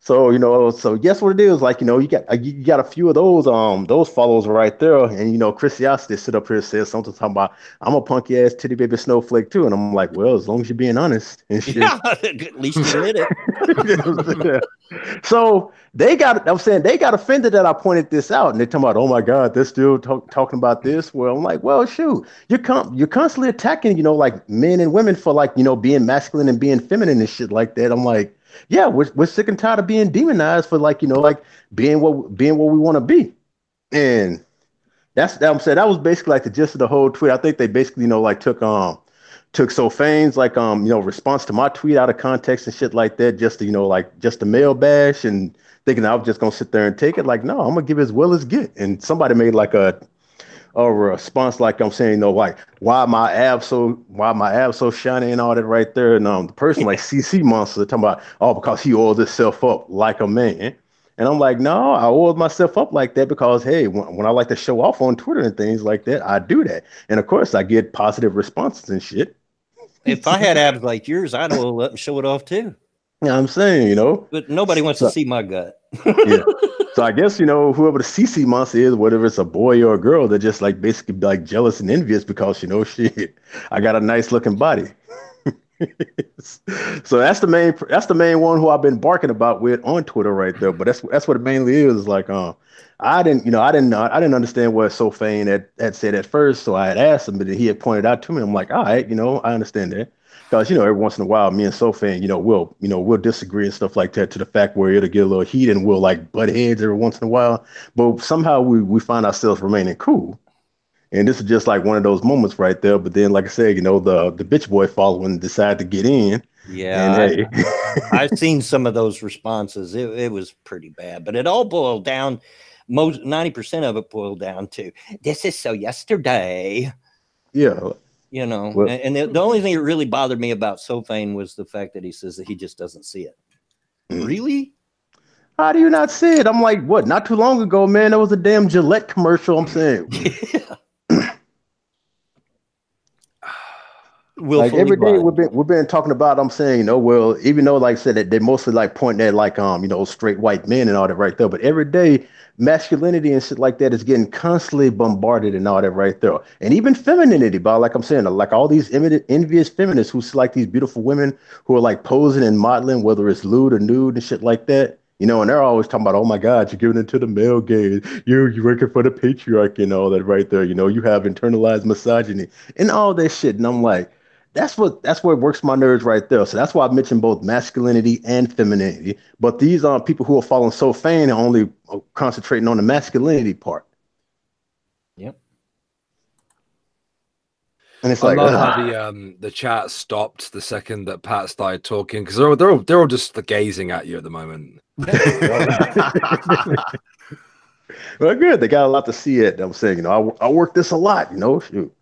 So so guess what it is? Like you got a few of those follows right there, and Chris Yasti sit up here and says something talking about I'm a punky ass titty baby snowflake too, and I'm like, well, as long as you're being honest and shit. Yeah, at least you admit it. So they got offended that I pointed this out, and they're talking about, oh my God, they're still talking about this. Well, I'm like, well, shoot, you're constantly attacking like men and women for being masculine and being feminine and shit like that. I'm like, yeah, we're sick and tired of being demonized for being what we want to be, and I'm saying that was basically like the gist of the whole tweet. I think they basically took Sofane's response to my tweet out of context and shit like that, just to just a male bash and thinking I was just gonna sit there and take it. Like, no, I'm gonna give as well as get. And somebody made like a response like I'm saying, why my abs so shiny and all that right there. And the person like CC Monster talking about, oh, because he oiled himself up like a man. And I'm like, no, I oiled myself up like that because, hey, when I like to show off on Twitter and things like that, I do that. And of course, I get positive responses and shit. If I had abs like yours, I'd oil up and show it off too. Yeah, I'm saying, But nobody wants to see my gut. Yeah. So I guess, whoever the CC monster is, whether it's a boy or a girl, they're just basically jealous and envious because, shit, I got a nice looking body. So that's the main one who I've been barking about with on Twitter right there. But that's what it mainly is. Like, I didn't understand what Sofane had said at first. So I had asked him, but he had pointed out to me. I'm like, all right, I understand that. Because every once in a while, me and Sofane, we'll disagree and stuff like that to the fact where it'll get a little heat and we'll butt heads every once in a while. But somehow we find ourselves remaining cool. And this is just like one of those moments right there. But then, like I said, the bitch boy following decided to get in. Yeah, and, hey. I've seen some of those responses. It was pretty bad, but it all boiled down. 90% of it boiled down to this is so yesterday. Yeah. Well, and the only thing that really bothered me about Sofane was the fact that he says that he just doesn't see it. Really? How do you not see it? I'm like, what? Not too long ago, man, there was a damn Gillette commercial. I'm saying. Yeah. Every day we've been talking about. I'm saying, well, even though like I said that they mostly pointing at straight white men and all that right there, but every day masculinity and shit like that is getting constantly bombarded and all that right there, and even femininity. But like I'm saying, like all these envious feminists who see these beautiful women who are posing and modeling, whether it's lewd or nude and shit like that. And they're always talking about, oh my God, you're giving it to the male gaze. You're working for the patriarchy and all that right there. You have internalized misogyny and all that shit. And I'm like, that's where it works my nerves right there. So that's why I mentioned both masculinity and femininity. But these people who are following Sofane are only concentrating on the masculinity part. Yep. And it's I love how the chat stopped the second that Pat started talking because they're all just gazing at you at the moment. Well, good. They got a lot to see it. I'm saying, I work this a lot. Shoot.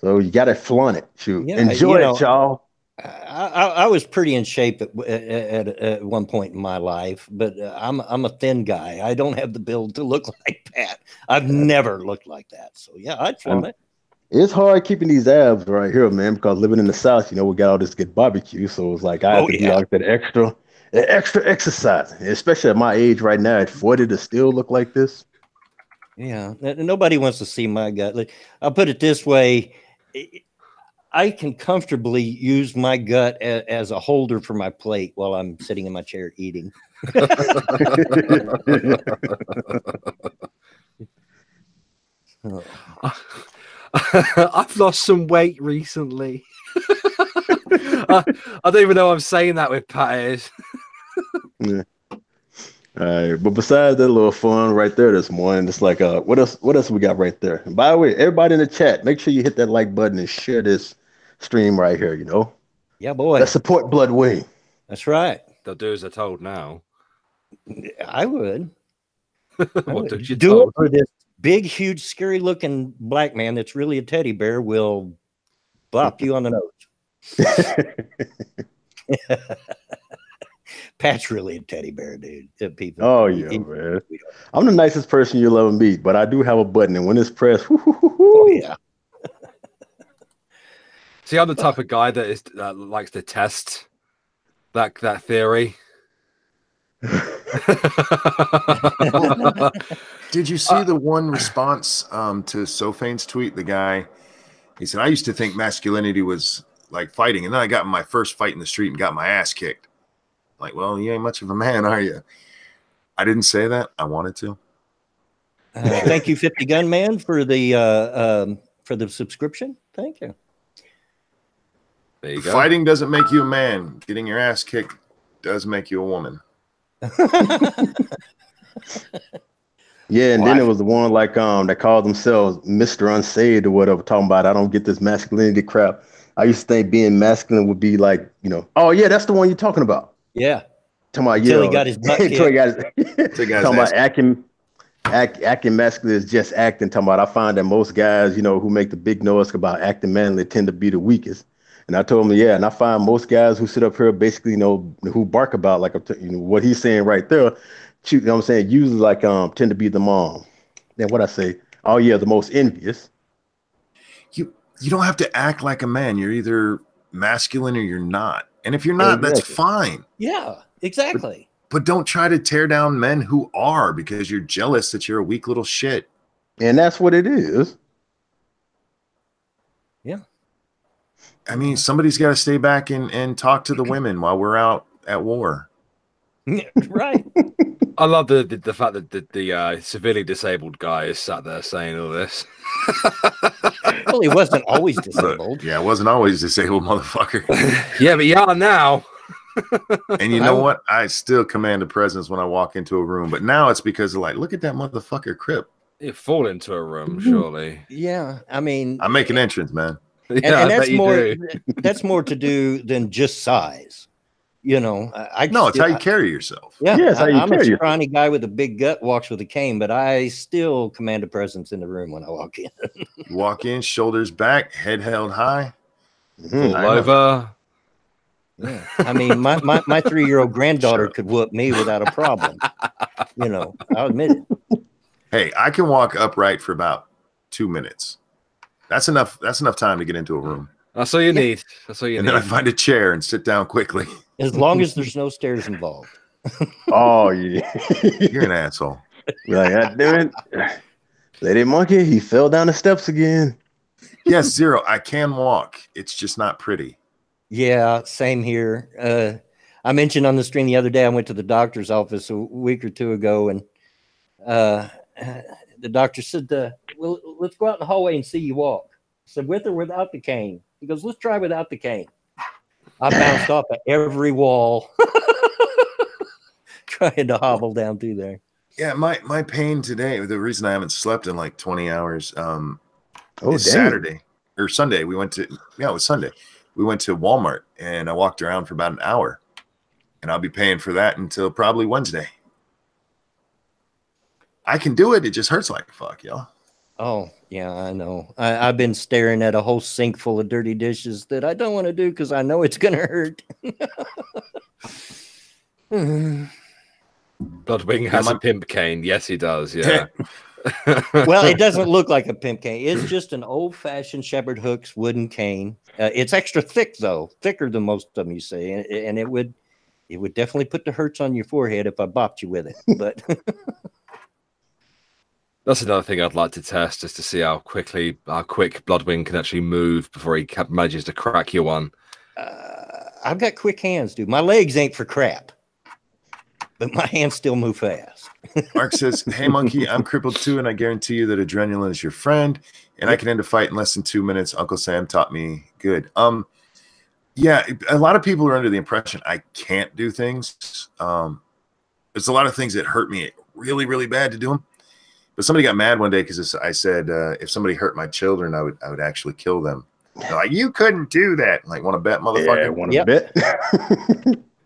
So you got to flaunt it. Shoot. Yeah, enjoy it, y'all. I was pretty in shape at one point in my life, but I'm a thin guy. I don't have the build to look like that. I've never looked like that. So yeah, I'd flaunt it. It's hard keeping these abs right here, man, because living in the South, you know, we got all this good barbecue. So it's like I have to do like that extra exercise, especially at my age right now at 40 to still look like this. Yeah, nobody wants to see my gut. I'll put it this way. I can comfortably use my gut as a holder for my plate while I'm sitting in my chair eating. I've lost some weight recently. I don't even know I'm saying that with Pat ears. Yeah. All right, but besides that little fun right there this morning, it's like what else we got right there? And by the way, everybody in the chat, make sure you hit that like button and share this stream right here, you know. Yeah, boy. Let's support Blood Wing. That's right. They'll do as they're told now. I would. What did you do it for this big, huge, scary looking black man that's really a teddy bear will bop you on the nose. Pat's really a teddy bear, dude. People. Oh yeah, man. I'm the nicest person you'll ever meet, but I do have a button, and when it's pressed, oh yeah. See, I'm the type of guy that likes to test that theory. Did you see the one response to Sophane's tweet? The guy, he said, I used to think masculinity was like fighting, and then I got in my first fight in the street and got my ass kicked. Like, well, you ain't much of a man, are you? I didn't say that. I wanted to. Thank you, 50 Gun Man, for the subscription. Thank you. There you go. Fighting doesn't make you a man. Getting your ass kicked does make you a woman. Yeah, and then it was the one like that called themselves Mr. Unsaved or whatever, talking about I don't get this masculinity crap. I used to think being masculine would be like, you know, oh yeah, that's the one you're talking about. Yeah. Talking about until he got his butt kicked. Talking about acting masculine is just acting. Talking about I find that most guys, you know, who make the big noise about acting manly tend to be the weakest. And I told him, yeah, and I find most guys who sit up here basically, you know, who bark about like you know what he's saying right there. You know what I'm saying? Usually like tend to be the mom. Then what I say? Oh yeah, the most envious. You don't have to act like a man. You're either masculine or you're not. And if you're not, that's fine. Yeah, exactly. But don't try to tear down men who are because you're jealous that you're a weak little shit. And that's what it is. Yeah. I mean, somebody's got to stay back and talk to the women while we're out at war. Right. I love the fact that the severely disabled guy is sat there saying all this. Well, he wasn't always disabled. Yeah, it wasn't always disabled, motherfucker. Yeah, but you are now. And you know what? I still command a presence when I walk into a room, but now it's because of like, look at that motherfucker Crip. You fall into a room, surely. Yeah, I mean, I make an entrance, man. Yeah, and that's more. That's more to do than just size. You know, it's how you carry yourself. Yeah, it's how you I'm carry a scrawny guy with a big gut, walks with a cane, but I still command a presence in the room when I walk in. You walk in, shoulders back, head held high, pull over. Yeah, I mean, my 3-year-old granddaughter could whoop me without a problem. You know, I'll admit it. Hey, I can walk upright for about 2 minutes. That's enough. That's enough time to get into a room. That's all you need. That's all you need. And then I find a chair and sit down quickly. As long as there's no stairs involved. Oh yeah, you're an asshole. Like, God damn it, Lady Monkey, he fell down the steps again. Yes, Zero. I can walk. It's just not pretty. Yeah, same here. I mentioned on the stream the other day, I went to the doctor's office a week or two ago, and the doctor said, well, let's go out in the hallway and see you walk. I said, with or without the cane? He goes, let's try without the cane. I bounced off of every wall trying to hobble down through there. Yeah, my pain today, the reason I haven't slept in like 20 hours is damn. Saturday or Sunday. It was Sunday. We went to Walmart and I walked around for about an hour, and I'll be paying for that until probably Wednesday. I can do it. It just hurts like fuck, y'all. Oh, yeah, I know. I've been staring at a whole sink full of dirty dishes that I don't want to do because I know it's going to hurt. Bloodwing has a pimp cane. Yes, he does. Yeah. Well, it doesn't look like a pimp cane. It's just an old-fashioned Shepherd Hooks wooden cane. It's extra thick, though, thicker than most of them, you say, and it would definitely put the hurts on your forehead if I bopped you with it. But that's another thing I'd like to test, just to see how quick Bloodwing can actually move before he manages to crack you one. I've got quick hands, dude. My legs ain't for crap, but my hands still move fast. Mark says, "Hey, Monkey, I'm crippled too, and I guarantee you that adrenaline is your friend, and I can end a fight in less than 2 minutes. Uncle Sam taught me good." Yeah, a lot of people are under the impression I can't do things. There's a lot of things that hurt me really, really bad to do them. But somebody got mad one day because I said if somebody hurt my children, I would actually kill them. They're like, you couldn't do that. Like, want to bet, motherfucker? Yeah, want to bet?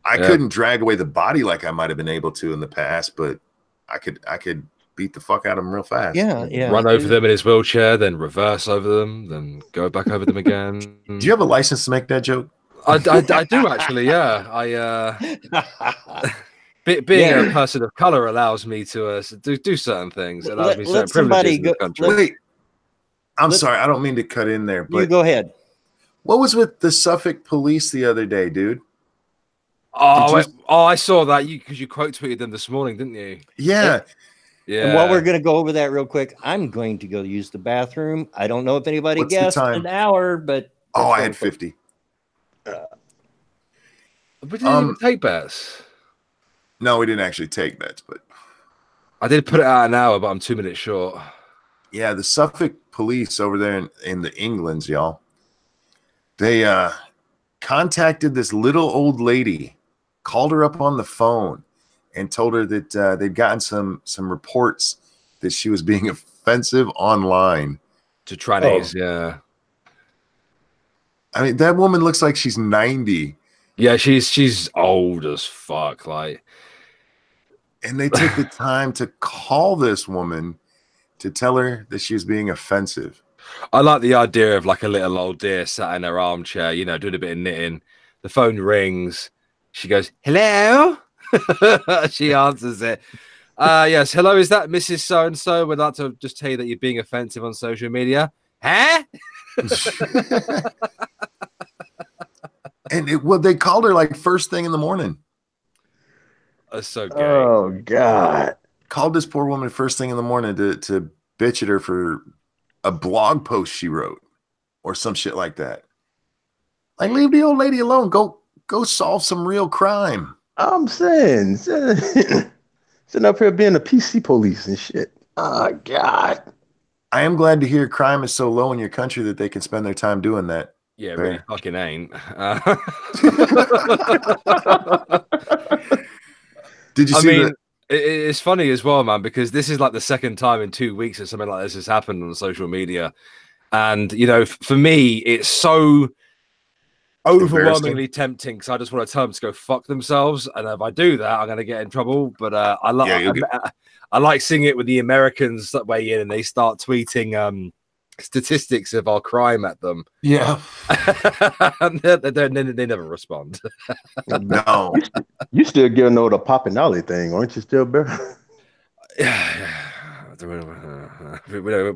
I couldn't drag away the body like I might have been able to in the past, but I could beat the fuck out of them real fast. Yeah. Run over them in his wheelchair, then reverse over them, then go back over them again. Do you have a license to make that joke? I do actually. Yeah, being a person of color allows me to do certain things. It allows me certain privileges in the country. Wait, I'm sorry, I don't mean to cut in there, but you go ahead. What was with the Suffolk police the other day, dude? I saw that because you quote tweeted them this morning, didn't you? Yeah. And while we're going to go over that real quick, I'm going to go use the bathroom. I don't know if anybody guessed an hour, but I had 50. We didn't even take bets. No, we didn't actually take bets, but I did put it out an hour, but I'm 2 minutes short. Yeah, the Suffolk police over there in the Englands, y'all. They contacted this little old lady, called her up on the phone, and told her that they'd gotten some reports that she was being offensive online to trannies. Yeah, I mean, that woman looks like she's 90. Yeah, she's old as fuck, like. And they took the time to call this woman to tell her that she was being offensive. I like the idea of like a little old dear sat in her armchair, you know, doing a bit of knitting. The phone rings. She goes, "Hello?" She answers it. Yes, hello, is that Mrs. So-and-so? We'd like to just tell you that you're being offensive on social media. Huh? And they called her like first thing in the morning. That's so gay. Oh, God. Called this poor woman first thing in the morning to bitch at her for a blog post she wrote or some shit like that. Like, leave the old lady alone. Go solve some real crime. I'm saying, sitting up here being a PC police and shit. Oh, God. I am glad to hear crime is so low in your country that they can spend their time doing that. Yeah, it really fucking ain't. Did you see it's funny as well, man, because this is like the second time in 2 weeks that something like this has happened on social media. And, you know, for me, it's so overwhelmingly tempting because I just want to tell them to go fuck themselves. And if I do that, I'm going to get in trouble. But I like seeing it with the Americans that weigh in and they start tweeting statistics of our crime at them. Yeah. And they never respond. No. You still getting over the Popinale thing, aren't you still, Bear? Yeah. We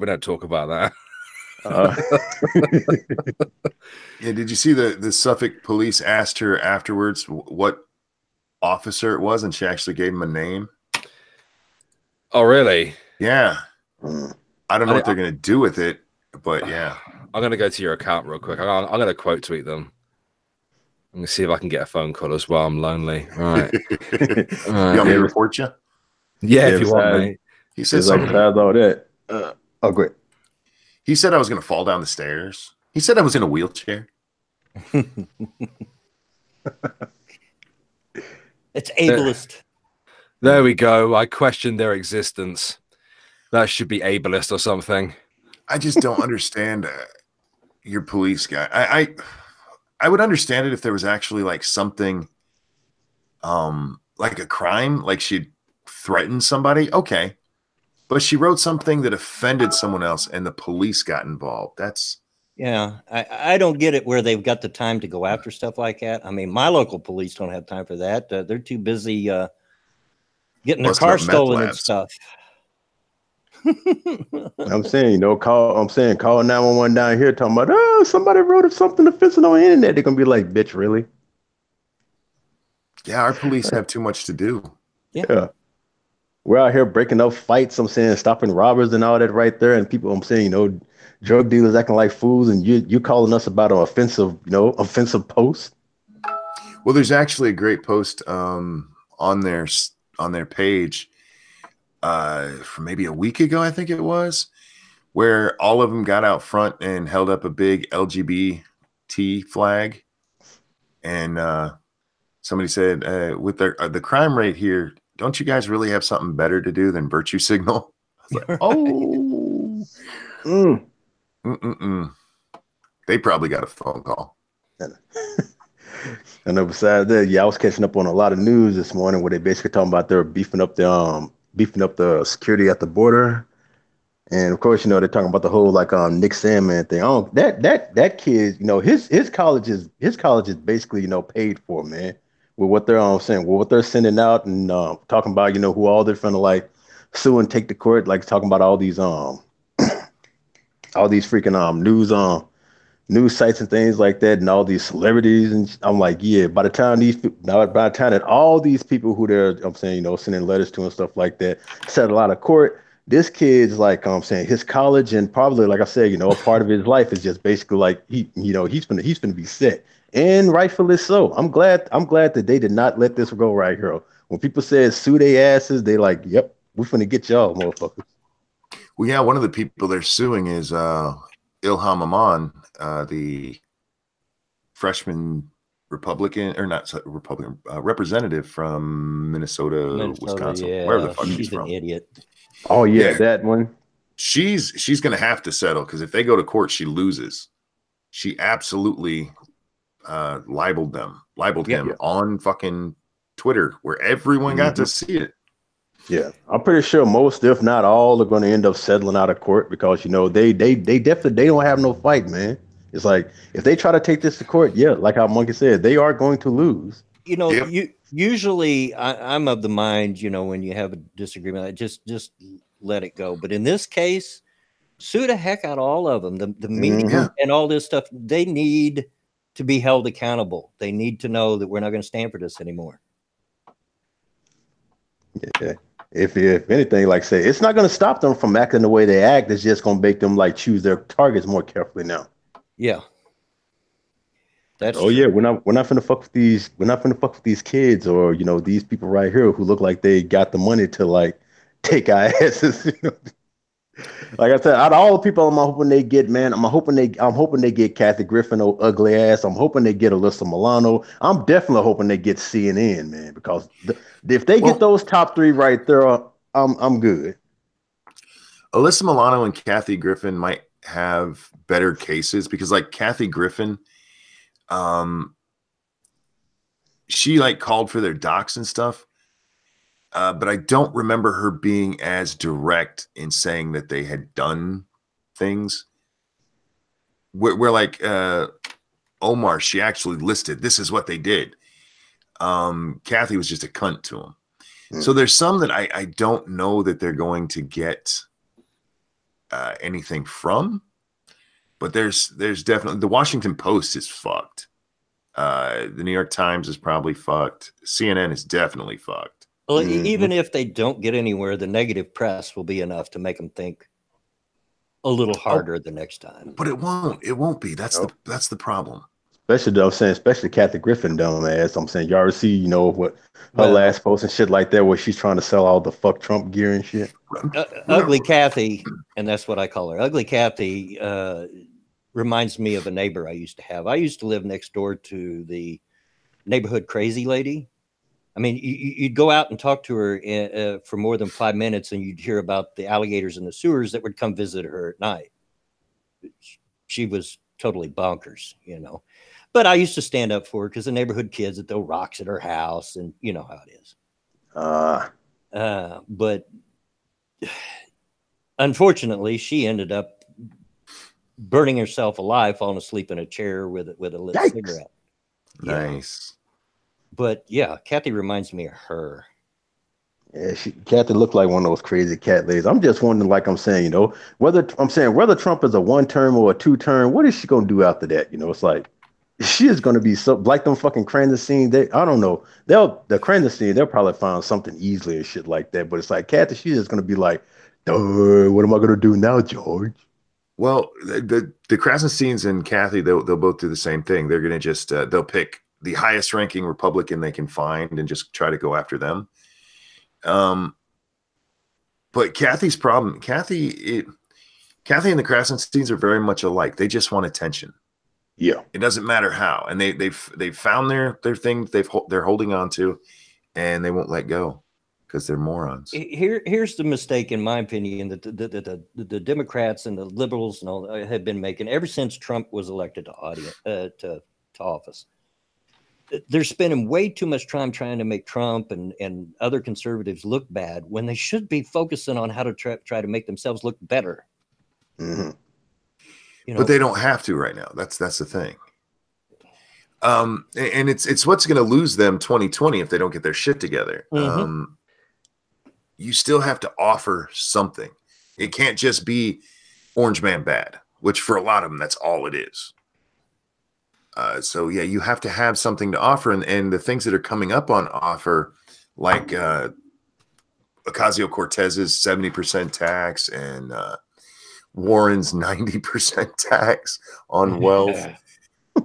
don't talk about that. Yeah, did you see the Suffolk police asked her afterwards what officer it was, and she actually gave him a name? Oh, really? Yeah. I don't know what they're going to do with it, but yeah. I'm going to go to your account real quick. I'm going to quote tweet them. I'm going to see if I can get a phone call as well. I'm lonely. All right. You want me to report you? Yeah, if you want, mate. He said something. All that. Oh, great. He said I was going to fall down the stairs. He said I was in a wheelchair. It's ableist. There we go. I questioned their existence. That should be ableist or something. I just don't understand your police guy. I would understand it if there was actually like something, like a crime, like she'd threatened somebody. Okay. But she wrote something that offended someone else, and the police got involved. That's yeah. I don't get it where they've got the time to go after stuff like that. I mean, my local police don't have time for that. They're too busy getting their busting car up meth stolen and labs. stuff. I'm saying, you know, call 911 down here talking about, oh, somebody wrote something offensive on the internet. They're gonna be like, bitch, really? Yeah, our police have too much to do. Yeah. We're out here breaking up fights, I'm saying, stopping robbers and all that right there. And people, I'm saying, you know, drug dealers acting like fools, and you calling us about an offensive post. Well, there's actually a great post on their page for maybe a week ago, I think it was, where all of them got out front and held up a big LGBT flag. And somebody said, with the crime rate here, don't you guys really have something better to do than virtue signal? I was like, oh, they probably got a phone call. And then besides that, yeah, I was catching up on a lot of news this morning where they basically talking about they're beefing up the security at the border. And of course, you know, they're talking about the whole like Nick Sandman thing. That kid, you know, his college is basically, you know, paid for, man, with what they're saying, with what they're sending out, and talking about, you know, who all they're trying to like sue and take to court, like talking about all these freaking news sites and things like that, and all these celebrities. And I'm like, yeah, by the time that all these people who I'm saying, you know, sending letters to and stuff like that settle out of court, this kid's like, I'm saying, his college and probably, like I said, you know, a part of his life is just basically like he's gonna be set, and rightfully so. I'm glad that they did not let this go right here. When people said sue their asses, they like, yep, we're finna get y'all, motherfuckers. Well, yeah, one of the people they're suing is Ilham Aman, the freshman Republican, or not Republican, representative from Minnesota, Wisconsin, yeah. wherever the fuck She's he's from. An idiot. Oh yeah, that one. She's going to have to settle, because if they go to court, she loses. She absolutely libeled him on fucking Twitter, where everyone got to see it. Yeah, I'm pretty sure most, if not all, are going to end up settling out of court, because, you know, they definitely, they don't have no fight, man. It's like, if they try to take this to court, yeah, like how Monkey said, they are going to lose. You know, usually I'm of the mind, you know, when you have a disagreement, just let it go. But in this case, sue the heck out all of them. The media and all this stuff, they need to be held accountable. They need to know that we're not going to stand for this anymore. Yeah. If anything, like say, it's not going to stop them from acting the way they act. It's just going to make them like choose their targets more carefully now. Yeah. That's true. Yeah, we're not finna fuck with these. We're not finna fuck with these kids, or, you know, these people right here who look like they got the money to like take our asses. You know? Like I said, out of all the people I'm hoping they get, man, I'm hoping they get Kathy Griffin, oh ugly ass. I'm hoping they get Alyssa Milano. I'm definitely hoping they get CNN, man, because if they get those top three right there, I'm good. Alyssa Milano and Kathy Griffin might have better cases, because like Kathy Griffin, she like called for their docs and stuff. But I don't remember her being as direct in saying that they had done things. Where like Omar, she actually listed, this is what they did. Kathy was just a cunt to him. So there's some that I don't know that they're going to get anything from. But there's definitely, the Washington Post is fucked. The New York Times is probably fucked. CNN is definitely fucked. Well, even if they don't get anywhere, the negative press will be enough to make them think a little harder the next time. But it won't be. That's the problem. Especially Kathy Griffin, dumbass. I'm saying, you already see, you know, what her last post and shit like that, where she's trying to sell all the fuck Trump gear and shit. Ugly Kathy, and that's what I call her. Ugly Kathy reminds me of a neighbor I used to have. I used to live next door to the neighborhood crazy lady. I mean, you'd go out and talk to her for more than 5 minutes, and you'd hear about the alligators in the sewers that would come visit her at night. She was totally bonkers, you know. But I used to stand up for her, because the neighborhood kids would throw rocks at her house, and you know how it is. But unfortunately, she ended up burning herself alive, falling asleep in a chair with a lit cigarette. Nice. But yeah, Kathy reminds me of her. Yeah, Kathy looked like one of those crazy cat ladies. I'm just wondering, like I'm saying, whether Trump is a 1-term or a 2-term, what is she gonna do after that? It's like she is gonna be so like them fucking clandestine. I don't know. The clandestine, they'll probably find something easily and shit like that. But it's like Kathy, she's just gonna be like, duh, what am I gonna do now, George? Well, the Krasensteins and Kathy, they'll both do the same thing. They're gonna just they'll pick the highest ranking Republican they can find and just try to go after them. But Kathy's problem, Kathy and the Krasensteins are very much alike. They just want attention. Yeah, it doesn't matter how, and they've found their thing they're holding on to, and they won't let go because they're morons. Here's the mistake, in my opinion, that the Democrats and the liberals and all have been making ever since Trump was elected to office. They're spending way too much time trying to make Trump and other conservatives look bad when they should be focusing on how to try to make themselves look better. Mm-hmm. But they don't have to right now. That's the thing. And it's what's going to lose them 2020 if they don't get their shit together. Mm-hmm. You still have to offer something. It can't just be Orange Man bad, which for a lot of them, that's all it is. So yeah, you have to have something to offer, and the things that are coming up on offer, like Ocasio-Cortez's 70% tax and Warren's 90% tax on wealth,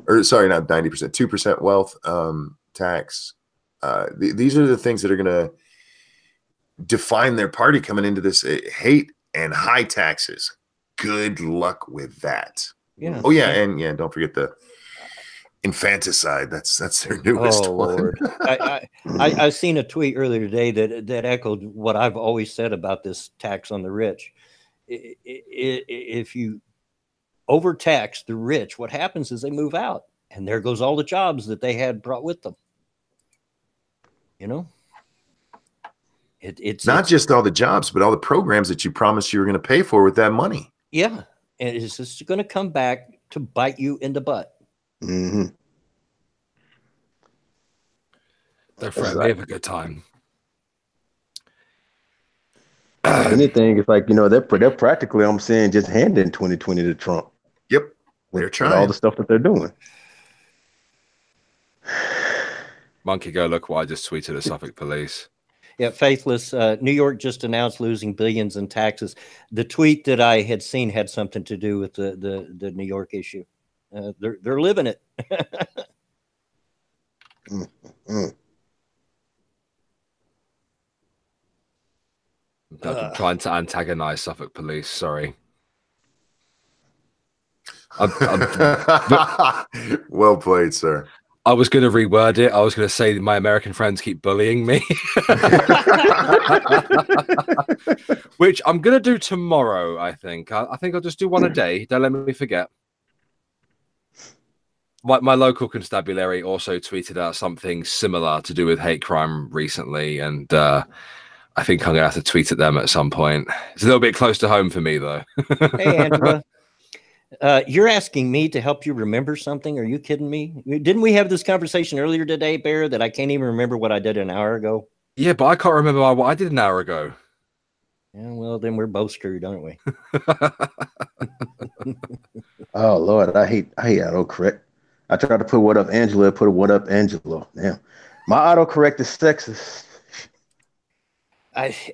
or sorry, not 90%, 2% wealth tax. These are the things that are going to define their party coming into this. Hate and high taxes. Good luck with that. Yeah. Oh yeah, and yeah, don't forget the infanticide. That's their newest one. Lord. I seen a tweet earlier today that echoed what I've always said about this tax on the rich. If you overtax the rich, what happens is they move out, and there goes all the jobs that they had brought with them. It's not just all the jobs, but all the programs that you promised you were going to pay for with that money. Yeah, and it's just going to come back to bite you in the butt. Mm-hmm. They're friendly, have a good time. Anything, it's like they're practically, I'm saying, just handing 2020 to Trump. Yep, they're trying with all the stuff that they're doing. Monkey go, look what I just tweeted at Suffolk Police. Yeah, faithless. New York just announced losing billions in taxes. The tweet that I had seen had something to do with the New York issue. They're living it. Mm-hmm. I'm trying to antagonize Suffolk Police. Sorry. Well played, sir. I was going to reword it. I was going to say my American friends keep bullying me, which I'm going to do tomorrow. I think I'll just do one a day. Don't let me forget. My local constabulary also tweeted out something similar to do with hate crime recently, and I think I'm going to have to tweet at them at some point. It's a little bit close to home for me, though. Hey, Angela. You're asking me to help you remember something? Are you kidding me? Didn't we have this conversation earlier today, Bear, that I can't even remember what I did an hour ago? Yeah, but I can't remember what I did an hour ago. Yeah, well, then we're both screwed, aren't we? Oh, Lord, I hate autocorrect. I tried to put what up Angela, put what up Angelo. Damn. My autocorrect is sexist.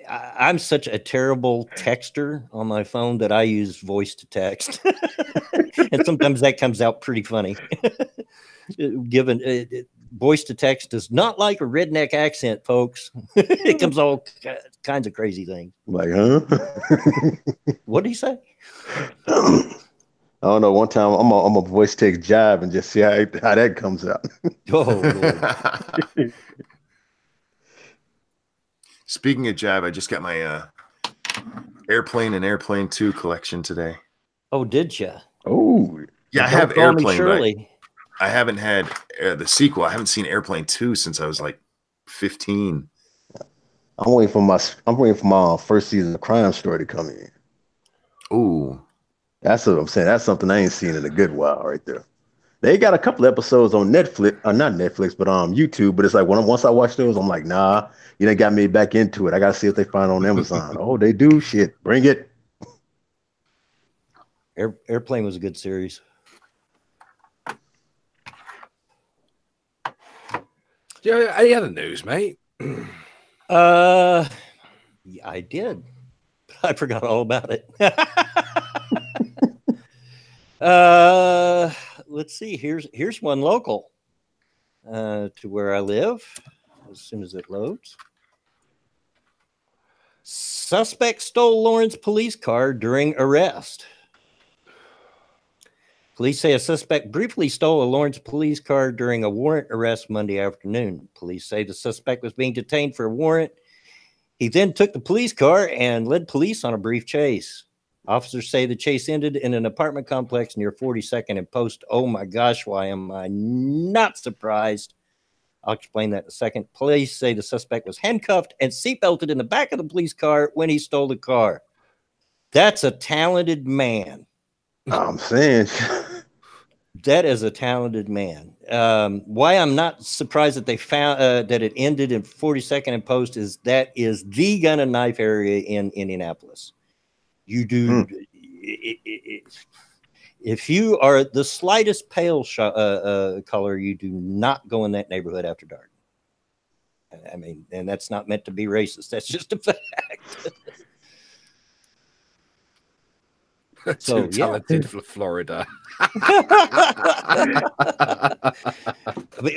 I'm such a terrible texter on my phone that I use voice to text. And sometimes that comes out pretty funny. Given voice to text does not like a redneck accent, folks. It comes all kinds of crazy things. Like, huh? What did he say? I don't know. One time I'm a voice text jive and just see how that comes out. Oh, Lord. Speaking of jive, I just got my Airplane and Airplane 2 collection today. Oh, did you? Oh, yeah. I have Airplane, Shirley. I haven't had the sequel. I haven't seen Airplane 2 since I was like 15. I'm waiting for my first season of Crime Story to come in. Ooh. That's what I'm saying. That's something I ain't seen in a good while right there. They got a couple episodes on Netflix, not Netflix, but YouTube. But it's like once I watch those, I'm like, nah, you done got me back into it. I gotta see if they find it on Amazon. Oh, they do. Shit, bring it. Airplane was a good series. Yeah, any other news, mate? Yeah, I did. I forgot all about it. Let's see. Here's one local to where I live. As soon as it loads. Suspect stole Lawrence police car during arrest. Police say a suspect briefly stole a Lawrence police car during a warrant arrest Monday afternoon. Police say the suspect was being detained for a warrant. He then took the police car and led police on a brief chase. Officers say the chase ended in an apartment complex near 42nd and Post. Oh my gosh, why am I not surprised? I'll explain that in a second. Police say the suspect was handcuffed and seatbelted in the back of the police car when he stole the car. That's a talented man. I'm saying. That is a talented man. Why I'm not surprised that they found that it ended in 42nd and Post is that is the gun and knife area in Indianapolis. You do if you are the slightest pale color, you do not go in that neighborhood after dark. I mean, and that's not meant to be racist. That's just a fact. So talented for Florida. I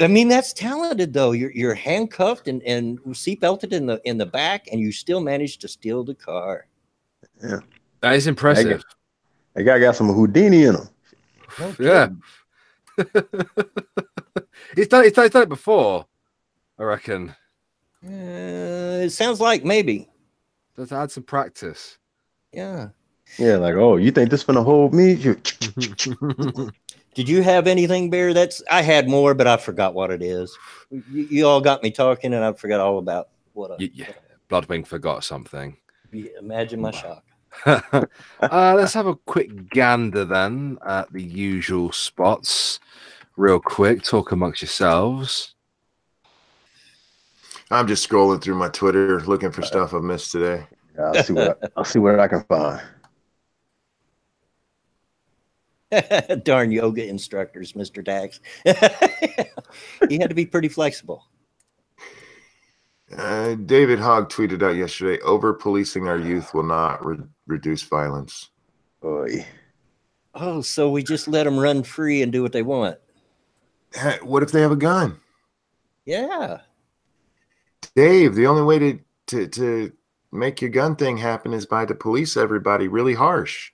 mean, that's talented though. You're handcuffed and seatbelted in the back, and you still managed to steal the car. Yeah, that is impressive. That guy got some Houdini in him. No yeah, he's done it before, I reckon. It sounds like maybe. Let's add some practice. Yeah. Yeah, like, oh, you think this gonna hold me? Did you have anything, Bear? I had more, but I forgot what it is. You all got me talking, and I forgot all about what. Bloodwing forgot something. Imagine my shock. Let's have a quick gander then at the usual spots, real quick. Talk amongst yourselves. I'm just scrolling through my Twitter looking for stuff I've missed today. Yeah, I'll see what I can find. Darn yoga instructors, Mr. Dax. He had to be pretty flexible. David Hogg tweeted out yesterday, over-policing our youth will not reduce violence. Oy. Oh, so we just let them run free and do what they want. What if they have a gun? Yeah. Dave, the only way to make your gun thing happen is by to police everybody really harsh.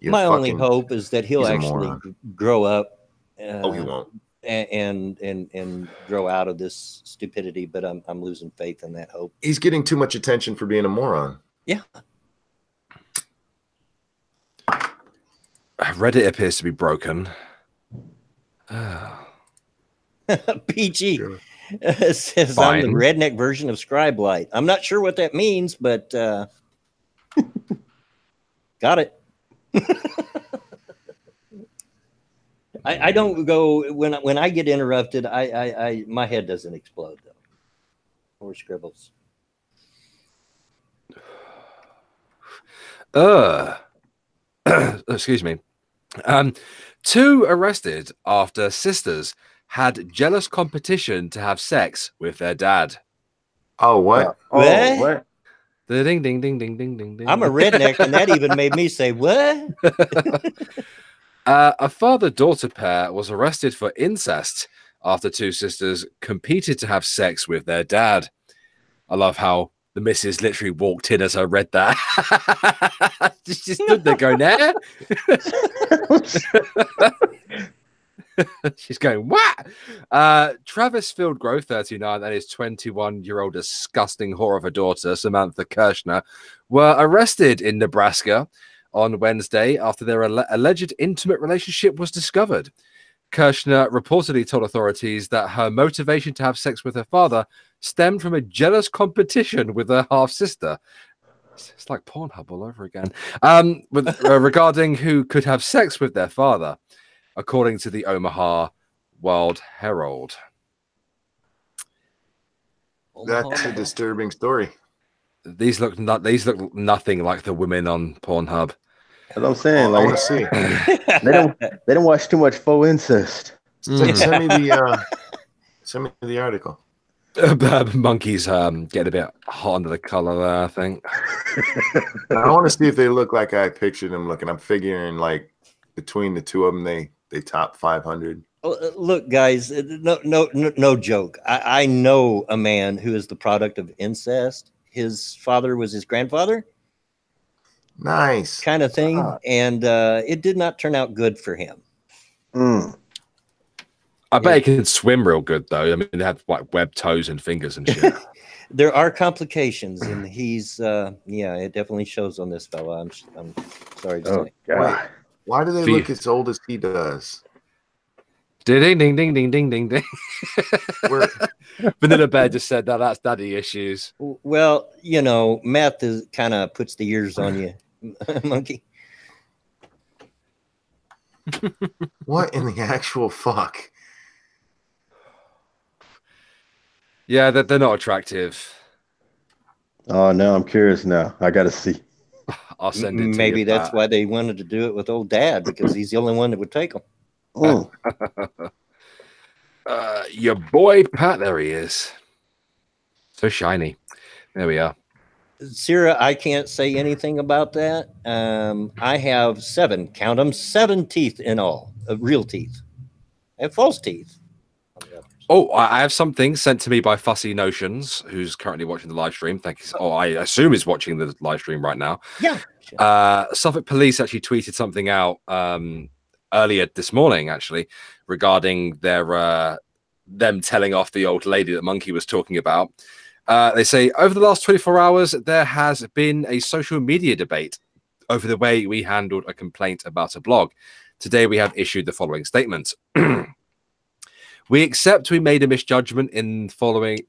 My only hope is that he'll actually grow up. He won't. And grow out of this stupidity, but I'm losing faith in that hope. He's getting too much attention for being a moron. Yeah. Reddit appears to be broken. PG says I'm the redneck version of Scribe Light. I'm not sure what that means, but got it. I don't go when I get interrupted. I my head doesn't explode though, or scribbles. Excuse me. 2 arrested after sisters had jealous competition to have sex with their dad. Oh, what? What? The ding ding ding ding ding ding ding. I'm a redneck, and that even made me say, "What?" A father-daughter pair was arrested for incest after 2 sisters competed to have sex with their dad. I love how the missus literally walked in as I read that. She stood there going, "Eh?" She's going, "What?" Travis Fieldgrove, 39, and his 21-year-old disgusting whore of a daughter, Samantha Kirshner, were arrested in Nebraska on Wednesday after their alleged intimate relationship was discovered. Kirshner reportedly told authorities that her motivation to have sex with her father stemmed from a jealous competition with her half-sister. It's like Pornhub all over again. Regarding who could have sex with their father, according to the Omaha World Herald. That's a disturbing story. These look nothing like the women on Pornhub. That's what I'm saying. I Like, want to see. they don't watch too much faux incest. Send me the article. Monkeys get a bit hot under the collar there, I think. I want to see if they look like I pictured them looking. I'm figuring like between the two of them, they top 500. Look, guys, no joke. I know a man who is the product of incest. His father was his grandfather. Nice. Kind of thing. And it did not turn out good for him. I bet he can swim real good, though. I mean, they have like webbed toes and fingers and shit. There are complications, and he's it definitely shows on this fella. I'm sorry to say. God. Why do they look as old as he does? Ding ding ding ding ding ding ding. Vanilla Bear just said that's daddy issues. Well, meth kind of puts the years on you, monkey. What in the actual fuck? Yeah, they're not attractive. Oh, now I'm curious now. I got to see. I'll send it to Maybe you, that's Pat. why they wanted to do it with old dad, because he's the only one that would take them. Your boy Pat, there he is. So shiny. There we are. Sarah, I can't say anything about that. I have 7 teeth in all, real teeth. I have false teeth. Oh, I have something sent to me by Fussy Notions, who's currently watching the live stream. Thank you. Oh, I assume he's watching the live stream right now. Yeah. Suffolk Police actually tweeted something out earlier this morning, actually, regarding them telling off the old lady that Monkey was talking about. They say, over the last 24 hours, there has been a social media debate over the way we handled a complaint about a blog. Today, we have issued the following statement. We accept we made a misjudgment in following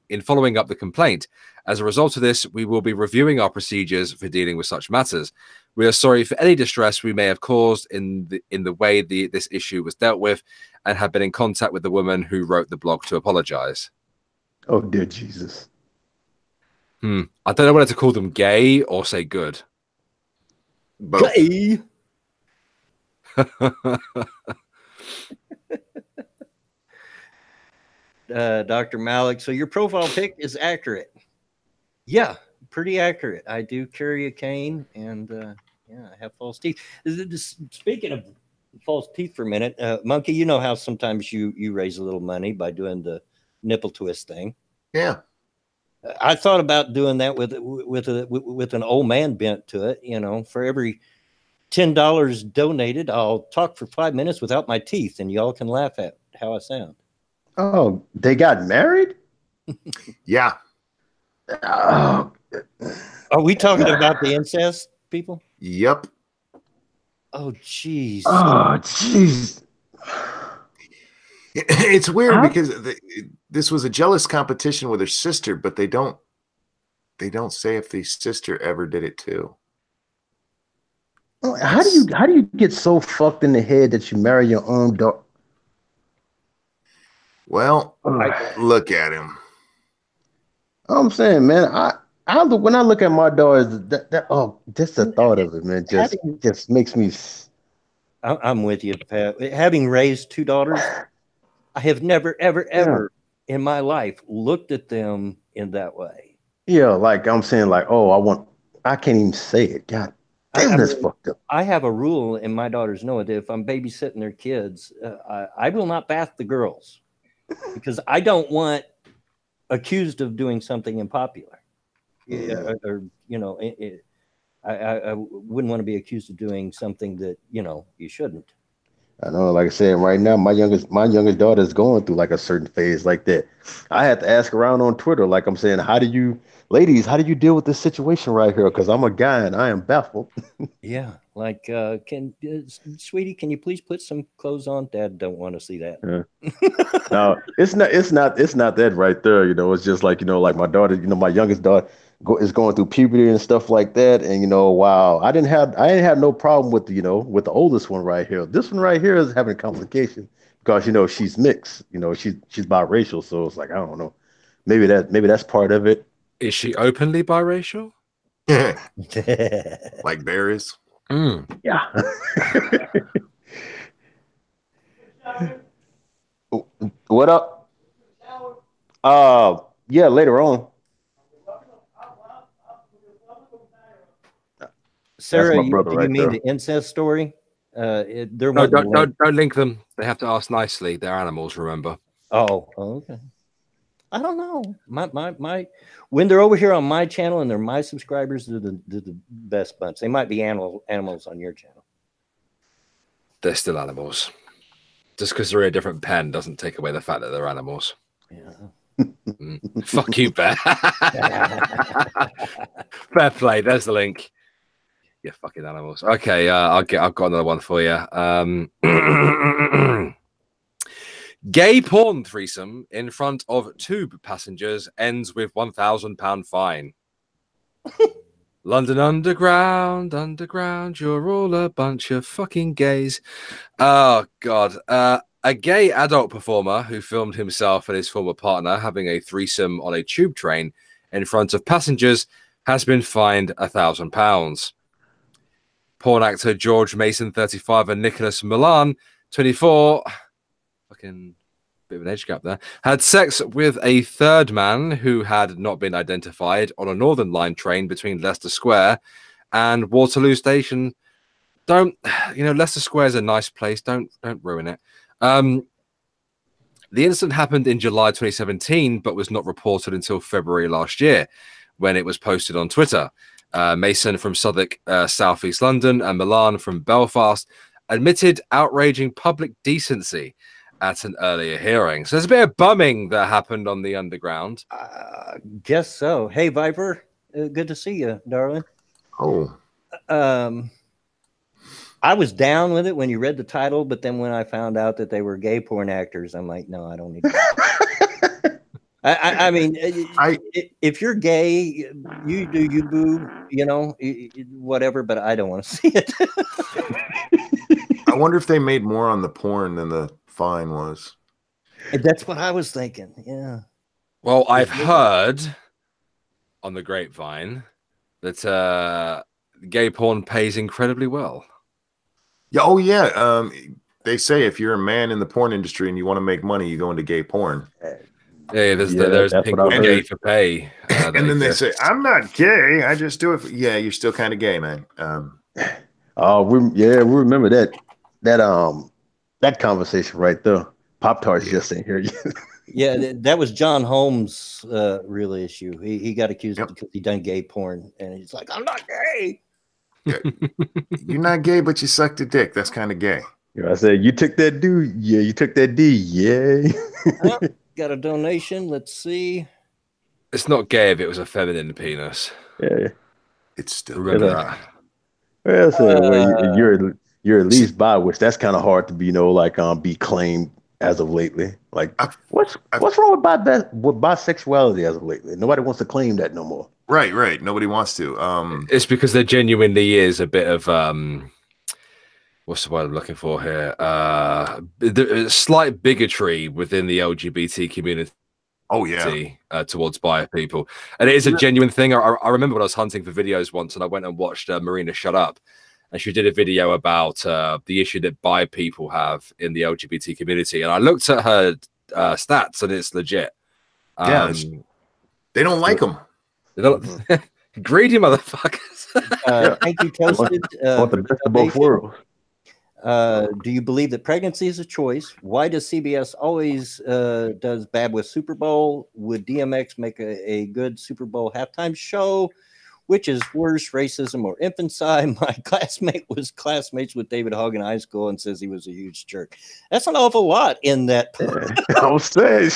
up the complaint. As a result of this, we will be reviewing our procedures for dealing with such matters. We are sorry for any distress we may have caused in the way this issue was dealt with, and have been in contact with the woman who wrote the blog to apologize. Oh, dear Jesus. I don't know whether to call them gay or say good. Both. Gay. Dr. Malik, so your profile pic is accurate. Yeah, pretty accurate. I do carry a cane, and I have false teeth. Speaking of false teeth for a minute, Monkey, you know how sometimes you raise a little money by doing the nipple twist thing. Yeah. I thought about doing that with an old man bent to it. For every $10 donated, I'll talk for 5 minutes without my teeth, and y'all can laugh at how I sound. Oh, they got married? Yeah. Oh. Are we talking about the incest people? Yep. Oh, jeez. Oh, jeez. It's weird because this was a jealous competition with her sister, but they don't say if the sister ever did it too. How do you get so fucked in the head that you marry your own daughter? Well, look at him. I'm saying, man, when I look at my daughters, just the thought of it, man, just makes me. I'm with you, Pat. Having raised 2 daughters, I have never, ever in my life looked at them in that way. Yeah, like I'm saying, like, I can't even say it. God damn, that's fucked up. I have a rule, and my daughters know it. If I'm babysitting their kids, I will not bath the girls because I don't want accused of doing something unpopular. Or I wouldn't want to be accused of doing something that you shouldn't. I know, like I said, right now my youngest daughter is going through like a certain phase like that. I had to ask around on Twitter, like I'm saying, how do you deal with this situation right here? Because I'm a guy and I am baffled. Yeah, like sweetie, can you please put some clothes on? Dad don't want to see that. No, it's not that right there. It's just like like my daughter, my youngest daughter is going through puberty and stuff like that. And wow, I didn't have no problem with with the oldest one right here. This one right here is having complications because she's mixed. She's biracial, so it's like I don't know. Maybe that's part of it. Is she openly biracial? Like Bear is? Yeah. What up? Yeah, later on. Sarah, my brother do you right mean there. the incest story? There No, wasn't a link. don't link them. They have to ask nicely. They're animals, remember? Oh, okay. I don't know. My when they're over here on my channel and they're my subscribers, they're the best bunch. They might be animals on your channel. They're still animals. Just because they're in a different pen doesn't take away the fact that they're animals. Yeah. Fuck you, Bear. Fair play. There's the link. You fucking animals. Okay, I've got another one for you. Gay porn threesome in front of tube passengers ends with £1,000 fine. London Underground, you're all a bunch of fucking gays. Oh, God. A gay adult performer who filmed himself and his former partner having a threesome on a tube train in front of passengers has been fined £1,000. Porn actor George Mason, 35, and Nicholas Milan, 24, fucking bit of an age gap there, had sex with a third man who had not been identified on a Northern Line train between Leicester Square and Waterloo Station. Leicester Square is a nice place. Don't ruin it. The incident happened in July 2017, but was not reported until February last year, when it was posted on Twitter. Mason from Southwark, southeast London, and Milan from Belfast admitted outraging public decency at an earlier hearing. So there's a bit of bumming that happened on the underground. Guess so. Hey, Viper, good to see you, darling. Oh. I was down with it when you read the title, but then when I found out that they were gay porn actors, I'm like, no, I don't need to. I mean, if you're gay, you do you, boo, whatever, but I don't want to see it. I wonder if they made more on the porn than the fine was. That's what I was thinking. Yeah. Well, I've heard on the grapevine that gay porn pays incredibly well. Yeah. Oh, yeah. They say if you're a man in the porn industry and you want to make money, you go into gay porn. Yeah, there's people gay for pay. And then they say, I'm not gay. I just do it. Yeah, you're still kind of gay, man. We remember that conversation right there. Pop-Tarts just ain't here yet. Yeah, that was John Holmes' real issue. He got accused because he done gay porn, and he's like, I'm not gay. Yeah. You're not gay, but you sucked a dick. That's kind of gay. I said, you took that dude. Yeah, you took that D. Yeah. Got a donation. Let's see. It's not gay if it was a feminine penis. Yeah. It's still remember that. Well, so you're at least bi, which that's kind of hard to be, be claimed as of lately. Like, what's wrong with bisexuality as of lately? Nobody wants to claim that no more. Right. Nobody wants to. It's because there genuinely is a bit of what's the word I'm looking for here? Slight bigotry within the LGBT community. Oh yeah, towards bi people, and it is a genuine thing. I remember when I was hunting for videos once, and I went and watched Marina Shut Up, and she did a video about the issue that bi people have in the LGBT community, and I looked at her stats, and it's legit. They don't like them. Greedy motherfuckers. Thank you, Toasted. Want the best of both worlds. Do you believe that pregnancy is a choice? Why does CBS always does bad with Super Bowl? Would DMX make a good Super Bowl halftime show? Which is worse, racism or infanticide? My classmate was classmates with David Hogg in high school and says he was a huge jerk. That's an awful lot in that. I'll say.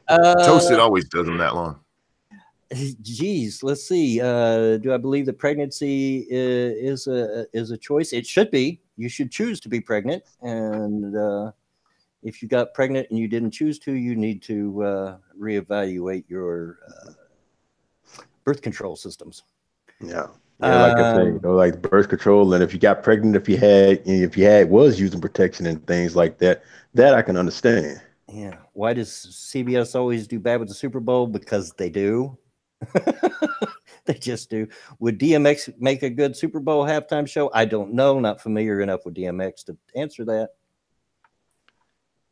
Toasted always does them that long. Geez, let's see. Do I believe that pregnancy is a choice? It should be. You should choose to be pregnant, and if you got pregnant and you didn't choose to, you need to reevaluate your birth control systems. Yeah. Yeah, like I say, like birth control, and if you got pregnant, if you was using protection and things like that, that I can understand. Yeah. Why does CBS always do bad with the Super Bowl? Because they do. They just do. Would DMX make a good Super Bowl halftime show? I don't know. Not familiar enough with DMX to answer that.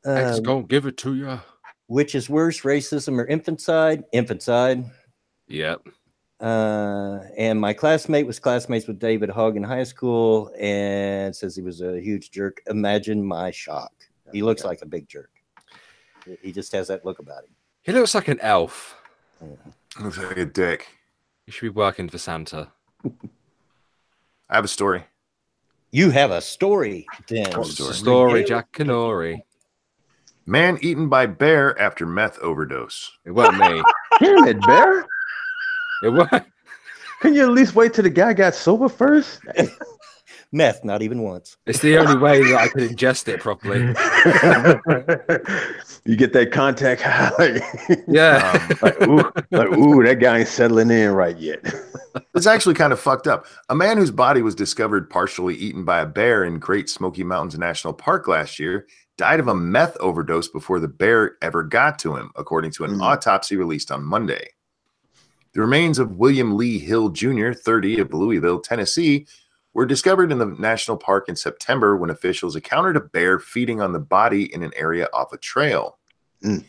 X gonna give it to you. Which is worse, racism or infanticide? Infanticide. Yep. And my classmate was classmates with David Hogg in high school and says he was a huge jerk. Imagine my shock. He looks like a big jerk. He just has that look about him. He looks like an elf. Looks like a dick. You should be working for Santa. I have a story. You have a story, then. What's the Story, Jack Canori. Man eaten by bear after meth overdose. It wasn't me. Damn it, Bear. It was. Can you at least wait till the guy got sober first? Meth, not even once. It's the only way that I could ingest it properly. You get that contact high. Yeah. Ooh, that guy ain't settling in right yet. It's actually kind of fucked up. A man whose body was discovered partially eaten by a bear in Great Smoky Mountains National Park last year died of a meth overdose before the bear ever got to him, according to an autopsy released on Monday. The remains of William Lee Hill Jr., 30, of Louisville, Tennessee, were discovered in the national park in September when officials encountered a bear feeding on the body in an area off a trail. This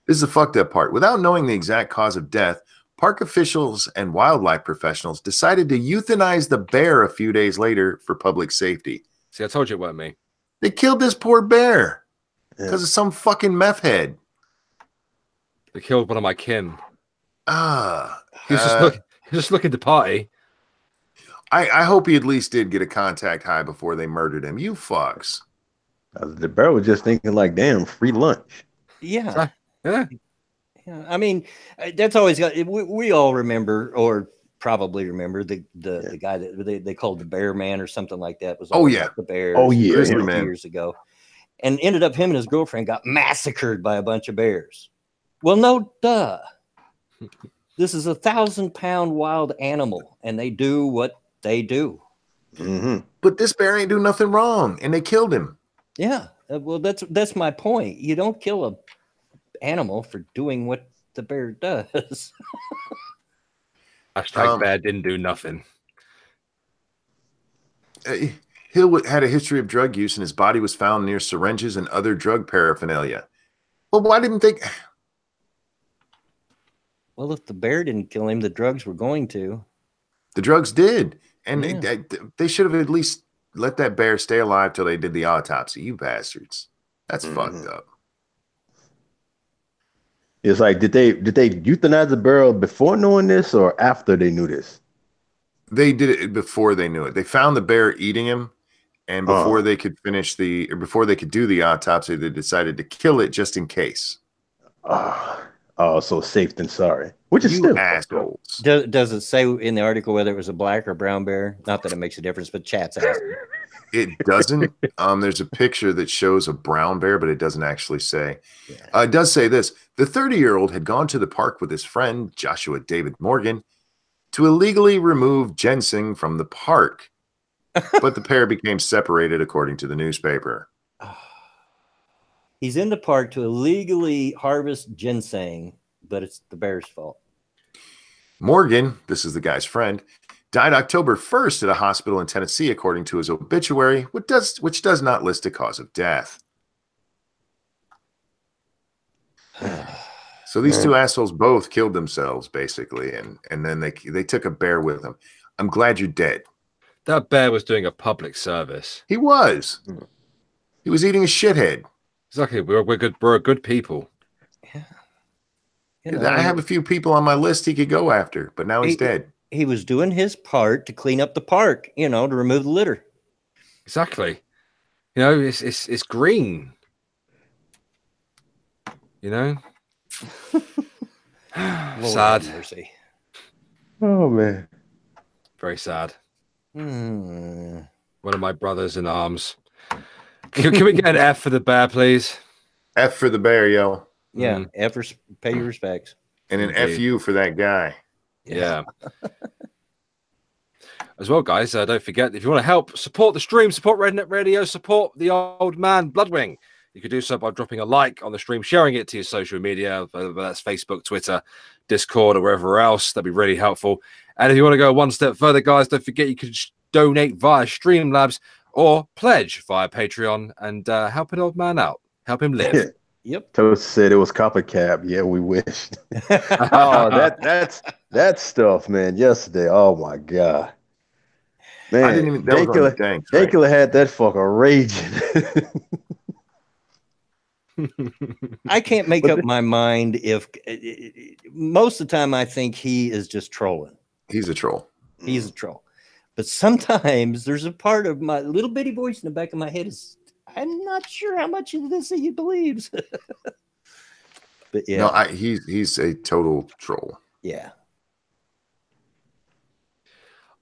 is the fucked up part. Without knowing the exact cause of death, park officials and wildlife professionals decided to euthanize the bear a few days later for public safety. See, I told you it wasn't me. They killed this poor bear because of some fucking meth head. They killed one of my kin. He He was just looking to party. I hope he at least did get a contact high before they murdered him. You fucks. The bear was just thinking like, damn, free lunch. Yeah. Yeah. Yeah. I mean, that's always got, we all remember, or probably remember the guy that they called the Bear Man or something like that. Was all about the Bears. Years ago, and ended up him and his girlfriend got massacred by a bunch of bears. Well, no, duh. This is 1,000-pound wild animal, and they do what they do. But this bear ain't do nothing wrong, and they killed him. Yeah, well, that's my point. You don't kill a animal for doing what the bear does. Bear didn't do nothing. Hill had a history of drug use, and his body was found near syringes and other drug paraphernalia. Well, why didn't they? Well, if the bear didn't kill him, the drugs were going to. The drugs did. And they should have at least let that bear stay alive till they did the autopsy. You bastards. That's fucked up. It's like, did they euthanize the bear before knowing this or after they knew this? They did it before they knew it. They found the bear eating him, and before they could before they could do the autopsy, they decided to kill it just in case. Oh, so safe than sorry. Which is still assholes. Does it say in the article whether it was a black or brown bear? Not that it makes a difference, but chat's asking. It doesn't. There's a picture that shows a brown bear, but it doesn't actually say. Yeah. It does say this. The 30-year-old had gone to the park with his friend, Joshua David Morgan, to illegally remove ginseng from the park. But the pair became separated, according to the newspaper. He's in the park to illegally harvest ginseng, but it's the bear's fault. Morgan, this is the guy's friend, died October 1st at a hospital in Tennessee, according to his obituary, which does not list a cause of death. So these two assholes both killed themselves, basically, and then they took a bear with them. I'm glad you're dead. That bear was doing a public service. He was. He was eating a shithead. Exactly. We're good people. Yeah. I have a few people on my list he could go after, but now he's dead. He was doing his part to clean up the park, to remove the litter. Exactly. It's green. Sad. Mercy. Oh man. Very sad. One of my brothers in arms. Can we get an F for the bear, please? F for the bear, yo. Yeah, F for pay your respects. And an FU for that guy. Yeah. As well, guys, don't forget, if you want to help support the stream, support Redneck Radio, support the old man Bloodwing, you could do so by dropping a like on the stream, sharing it to your social media, whether that's Facebook, Twitter, Discord, or wherever else. That'd be really helpful. And if you want to go one step further, guys, don't forget you can donate via Streamlabs or pledge via Patreon and help an old man out. Help him live. Yep. Toast said it was copper cap. Yeah, we wish. Oh, that stuff, man. Yesterday. Oh my god. Man, I didn't even. That was on Danks, right? Dankula had that fucker raging. I can't make up my mind if most of the time I think he is just trolling. He's a troll. He's a troll. But sometimes there's a part of my little bitty voice in the back of my head is, I'm not sure how much of this he believes. But yeah. No, he's a total troll. Yeah.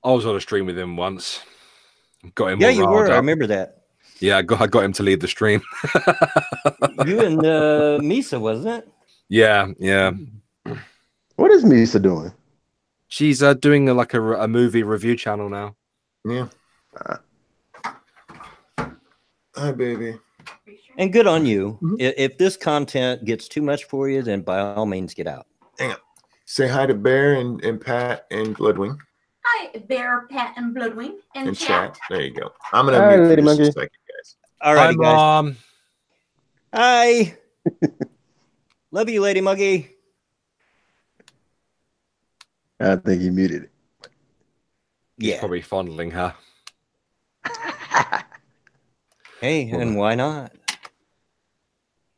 I was on a stream with him once. Got him. Yeah, you were. Up. I remember that. Yeah, I got him to lead the stream. You and Misa, wasn't it? Yeah. What is Misa doing? She's doing a movie review channel now. Yeah. Hi, baby. And good on you. If this content gets too much for you, then by all means get out. Hang on. Say hi to Bear and Pat and Bloodwing. Hi, Bear, Pat, and Bloodwing, and chat. There you go. I'm gonna mute Lady for just Monkey. a second, guys. All right, Hi, guys. Mom. Hi. Love you, Lady Muggy. I think he muted it. He's Yeah. probably fondling her. Hey, and why not?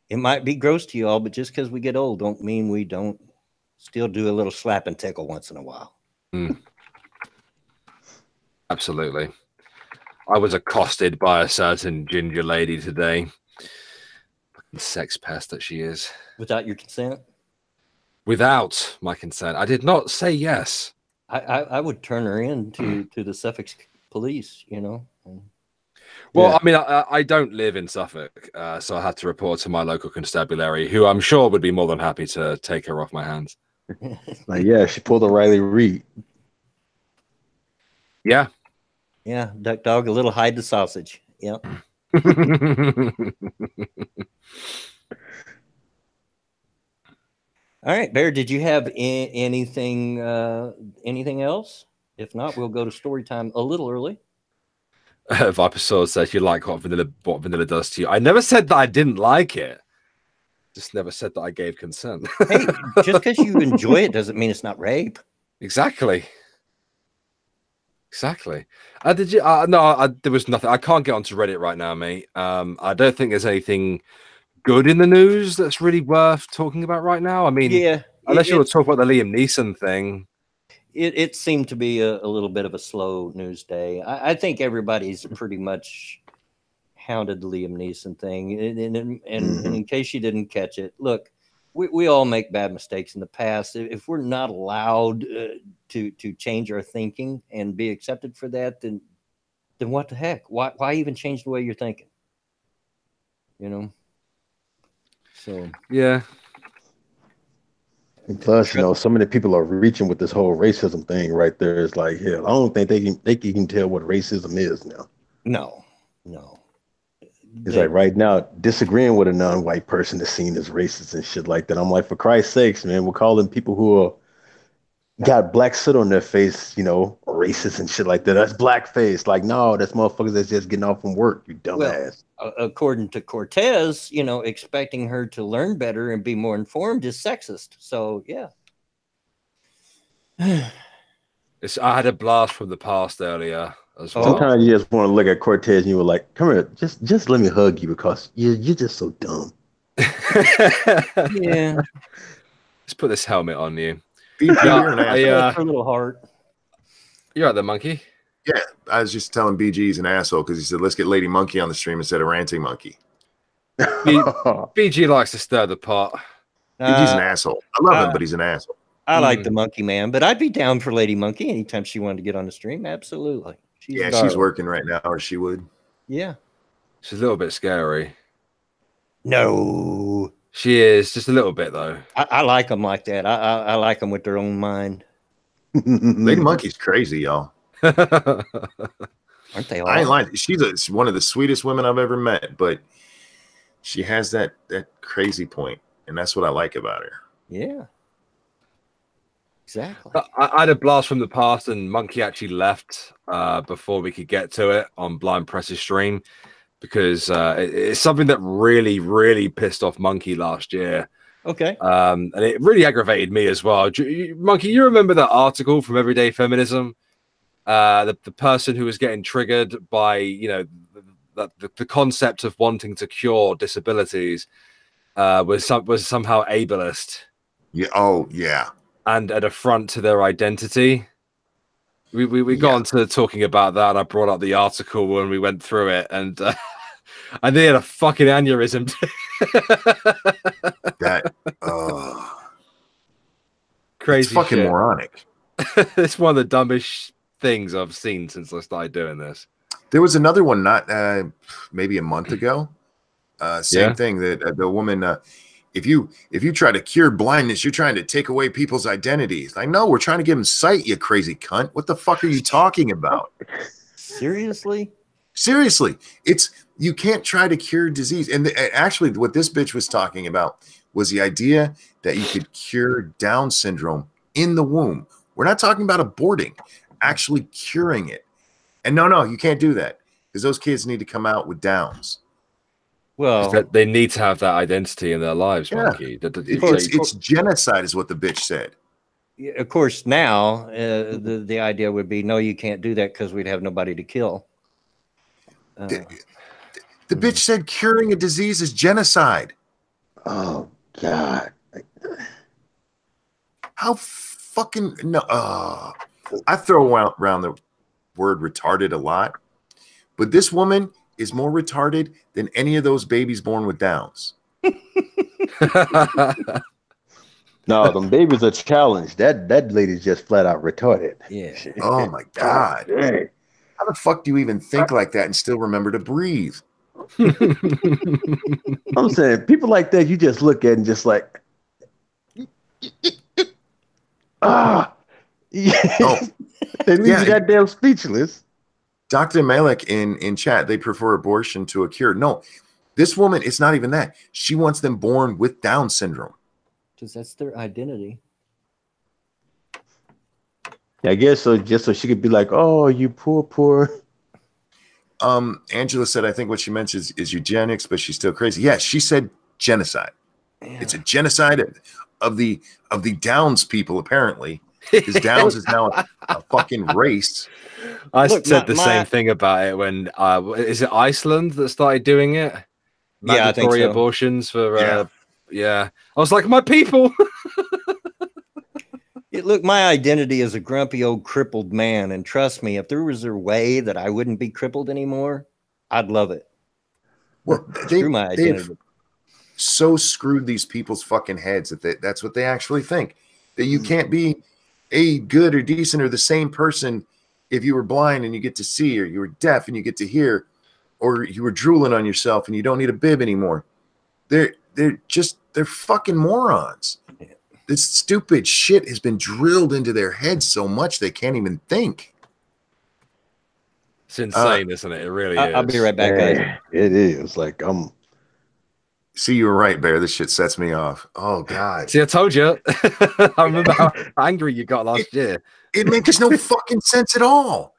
It might be gross to you all, but just because we get old don't mean we don't still do a little slap and tickle once in a while. Absolutely. I was accosted by a certain ginger lady today. Fucking sex pest that she is. Without your consent? Without my consent. I did not say yes. I would turn her in to the Suffolk police, you know. Well, Yeah. I mean, I don't live in Suffolk, so I had to report to my local constabulary, who I'm sure would be more than happy to take her off my hands. Like, yeah, she pulled a Riley Reid. Yeah. Yeah, duck dog, a little hide the sausage. Yep. All right, Bear, did you have anything else? If not, we'll go to story time a little early. Viper Sword says you like what vanilla does to you. I never said that I didn't like it. Just never said that I gave consent. Hey, just because you enjoy it doesn't mean it's not rape. Exactly. Did you? No, there was nothing. I can't get onto Reddit right now, mate. I don't think there's anything good in the news that's really worth talking about right now. I mean, Yeah, unless you want to talk about the Liam Neeson thing. It seemed to be a little bit of a slow news day. I think everybody's pretty much hounded the Liam Neeson thing. And in case you didn't catch it, look, we all make bad mistakes in the past. If we're not allowed to change our thinking and be accepted for that, then what the heck? Why even change the way you're thinking? You know? So Yeah. And plus, you know, so many people are reaching with this whole racism thing right there. It's like, hell, I don't think they can tell what racism is now. no. It's like right now, disagreeing with a non-white person is seen as racist and shit like that. I'm like, for Christ's sakes, man, we're calling people who got black soot on their face, you know, racist and shit like that. That's blackface. Like, no, that's motherfuckers that's just getting off from work, you dumbass. Well, according to Cortez, you know, expecting her to learn better and be more informed is sexist. So, yeah. I had a blast from the past earlier as well. Sometimes you just want to look at Cortez and you were like, come here, just let me hug you because you're just so dumb. Yeah. Let's put this helmet on you. BG, you're an asshole. Her little heart. You're right there, monkey. Yeah, I was just telling BG he's an asshole because he said, let's get Lady Monkey on the stream instead of Ranting Monkey. BG likes to stir the pot. BG's an asshole. I love him, but he's an asshole. I like the Monkey Man, but I'd be down for Lady Monkey anytime she wanted to get on the stream. Absolutely. She's working right now, or she would. Yeah. She's a little bit scary. No. She is, just a little bit, though. I like them like that. I like them with their own mind. Lady Monkey's crazy, y'all. Aren't they all? I ain't lying. She's one of the sweetest women I've ever met, but she has that crazy point, and that's what I like about her. Yeah. Exactly. I had a blast from the past, and Monkey actually left before we could get to it on Blind Press's stream, because it's something that really, really pissed off Monkey last year. Okay. And it really aggravated me as well. Monkey, you remember that article from Everyday Feminism? The person who was getting triggered by, the concept of wanting to cure disabilities was somehow ableist. Yeah. Oh, yeah. And an affront to their identity. We got into talking about that, and I brought up the article when we went through it, and I nearly had a fucking aneurysm. Crazy, it's fucking shit. moronic. It's one of the dumbest things I've seen since I started doing this. There was another one, not maybe a month ago. Same thing, that the woman. If you try to cure blindness, you're trying to take away people's identities. I know, we're trying to give them sight, you crazy cunt. What the fuck are you talking about? Seriously? Seriously, you can't try to cure disease. And actually, what this bitch was talking about was the idea that you could cure Down syndrome in the womb. We're not talking about aborting, actually curing it. And no, you can't do that, because those kids need to come out with Downs. Well, they need to have that identity in their lives, Monkey. It's genocide, is what the bitch said. Of course, now the idea would be, no, you can't do that because we'd have nobody to kill. The bitch said curing a disease is genocide. Oh God! How fucking no? I throw around the word retarded a lot, but this woman is more retarded than any of those babies born with Downs. No, them babies are challenged. That lady's just flat out retarded. Yeah. Oh my God. Dang. How the fuck do you even think like that and still remember to breathe? I'm saying people like that, you just look at and just like, Oh, they leave you goddamn speechless. Dr. Malek in chat, they prefer abortion to a cure. No, this woman, it's not even that. She wants them born with Down syndrome. Because that's their identity. I guess so, just so she could be like, oh, you poor. Angela said, I think what she meant is eugenics, but she's still crazy. Yeah, she said genocide. Yeah. It's a genocide of the Downs people, apparently. Because Downs is now a fucking race. I said the same thing about it when is it Iceland that started doing it? Mandatory abortions for I was like, my people. Look, my identity is a grumpy old crippled man, and trust me, if there was a way that I wouldn't be crippled anymore, I'd love it. Well, screw my identity. So screwed these people's fucking heads that that's what they actually think, that you can't be a good or decent or the same person if you were blind and you get to see, or you were deaf and you get to hear, or you were drooling on yourself and you don't need a bib anymore. They're fucking morons. This stupid shit has been drilled into their heads so much they can't even think. It's insane, isn't it? It really is. I'll be right back, guys. It is. Like, See, you were right, Bear. This shit sets me off. Oh, God. See, I told you. I remember how angry you got last year. It makes no fucking sense at all.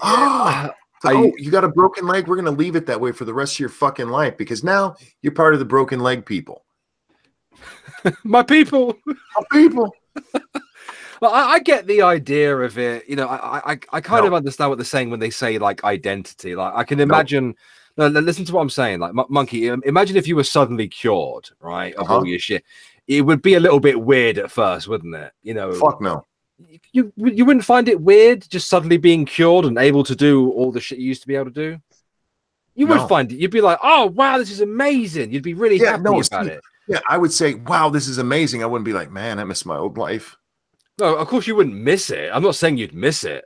You got a broken leg? We're going to leave it that way for the rest of your fucking life, because now you're part of the broken leg people. My people. My people. Well, I get the idea of it. I kind of understand what they're saying when they say, like, identity. Like, I can imagine... No, listen to what I'm saying. Like, Monkey, imagine if you were suddenly cured, right, of all your shit. It would be a little bit weird at first, wouldn't it? Fuck no. You wouldn't find it weird just suddenly being cured and able to do all the shit you used to be able to do? You would find it. You'd be like, oh, wow, this is amazing. You'd be really happy about it. Yeah, I would say, wow, this is amazing. I wouldn't be like, man, I miss my old life. No, of course you wouldn't miss it. I'm not saying you'd miss it.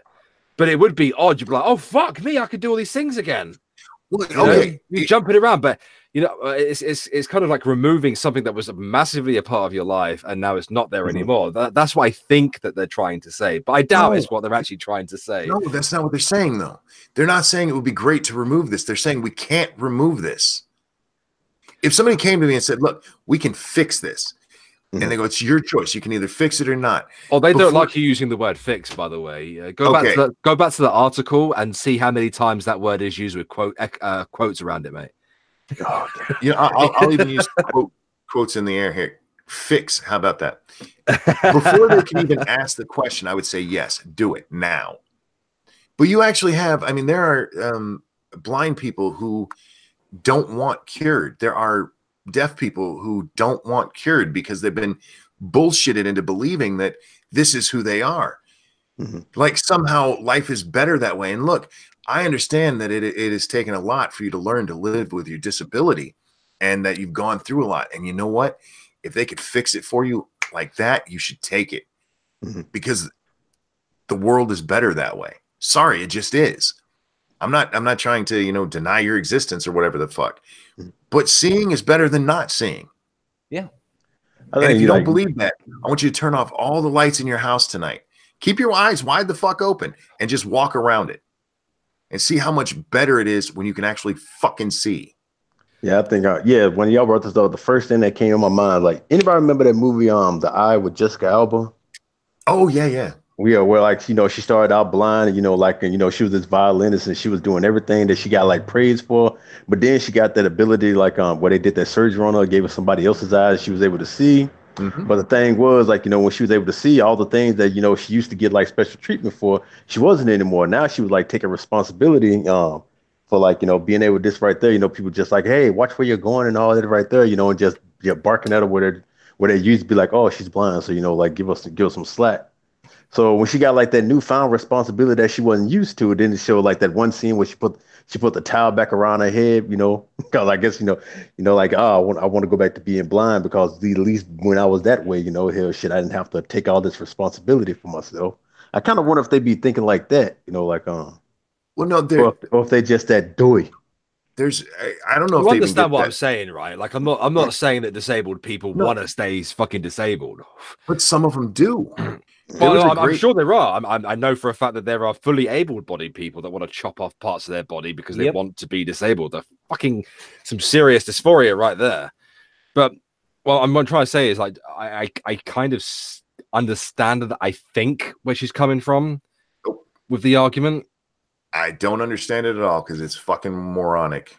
But it would be odd. You'd be like, oh, fuck me, I could do all these things again. Well, okay. You're jumping around, but you know, it's kind of like removing something that was massively a part of your life, and now it's not there anymore. That's what I think that they're trying to say, but I doubt it's what they're actually trying to say. No, that's not what they're saying, though. They're not saying it would be great to remove this. They're saying we can't remove this. If somebody came to me and said, "Look, we can fix this," and they go, "It's your choice. You can either fix it or not." Oh, they don't like you using the word "fix," by the way. Go back to the article and see how many times that word is used with quotes around it, mate. Oh, you know, I'll even use quotes in the air here. Fix. How about that? Before they can even ask the question, I would say yes. Do it now. But you actually have. I mean, there are blind people who don't want cured. There are deaf people who don't want cured because they've been bullshitted into believing that this is who they are. Like somehow life is better that way. And look, I understand that it has taken a lot for you to learn to live with your disability and that you've gone through a lot. And you know what? If they could fix it for you like that, you should take it because the world is better that way. Sorry, it just is. I'm not trying to, you know, deny your existence or whatever the fuck. But seeing is better than not seeing. Yeah. And if you don't believe that, I want you to turn off all the lights in your house tonight. Keep your eyes wide the fuck open and just walk around it and see how much better it is when you can actually fucking see. Yeah, I think, when y'all brought this up, the first thing that came in my mind, like, anybody remember that movie, The Eye with Jessica Alba? Oh, yeah. Yeah, where, like, you know, she started out blind, and, you know, like, and, you know, she was this violinist and she was doing everything that she got, like, praised for. But then she got that ability, like, where they did that surgery on her, gave her somebody else's eyes, she was able to see. But the thing was, like, you know, when she was able to see all the things that, you know, she used to get, like, special treatment for, she wasn't anymore. Now she was, like, taking responsibility for, like, you know, being able to this right there, you know, people just like, hey, watch where you're going and all that right there, you know, and just barking at her where they used to be like, oh, she's blind. So, you know, like, give us some slack. So when she got like that newfound responsibility that she wasn't used to, it didn't show like that one scene where she put the towel back around her head, you know, because I guess, you know, like, oh, I want to go back to being blind because at least when I was that way, you know, hell shit, I didn't have to take all this responsibility for myself. I kind of wonder if they be thinking like that, you know, like, well, no, or if they just that doughy. I don't know you if they understand what I'm saying, right? Like, I'm not saying that disabled people want to stay fucking disabled, but some of them do. Well, I'm sure there are. I know for a fact that there are fully able-bodied people that want to chop off parts of their body because they want to be disabled. They're fucking some serious dysphoria right there. But what I'm trying to say is, like, I kind of understand that. I think where she's coming from with the argument. I don't understand it at all because it's fucking moronic.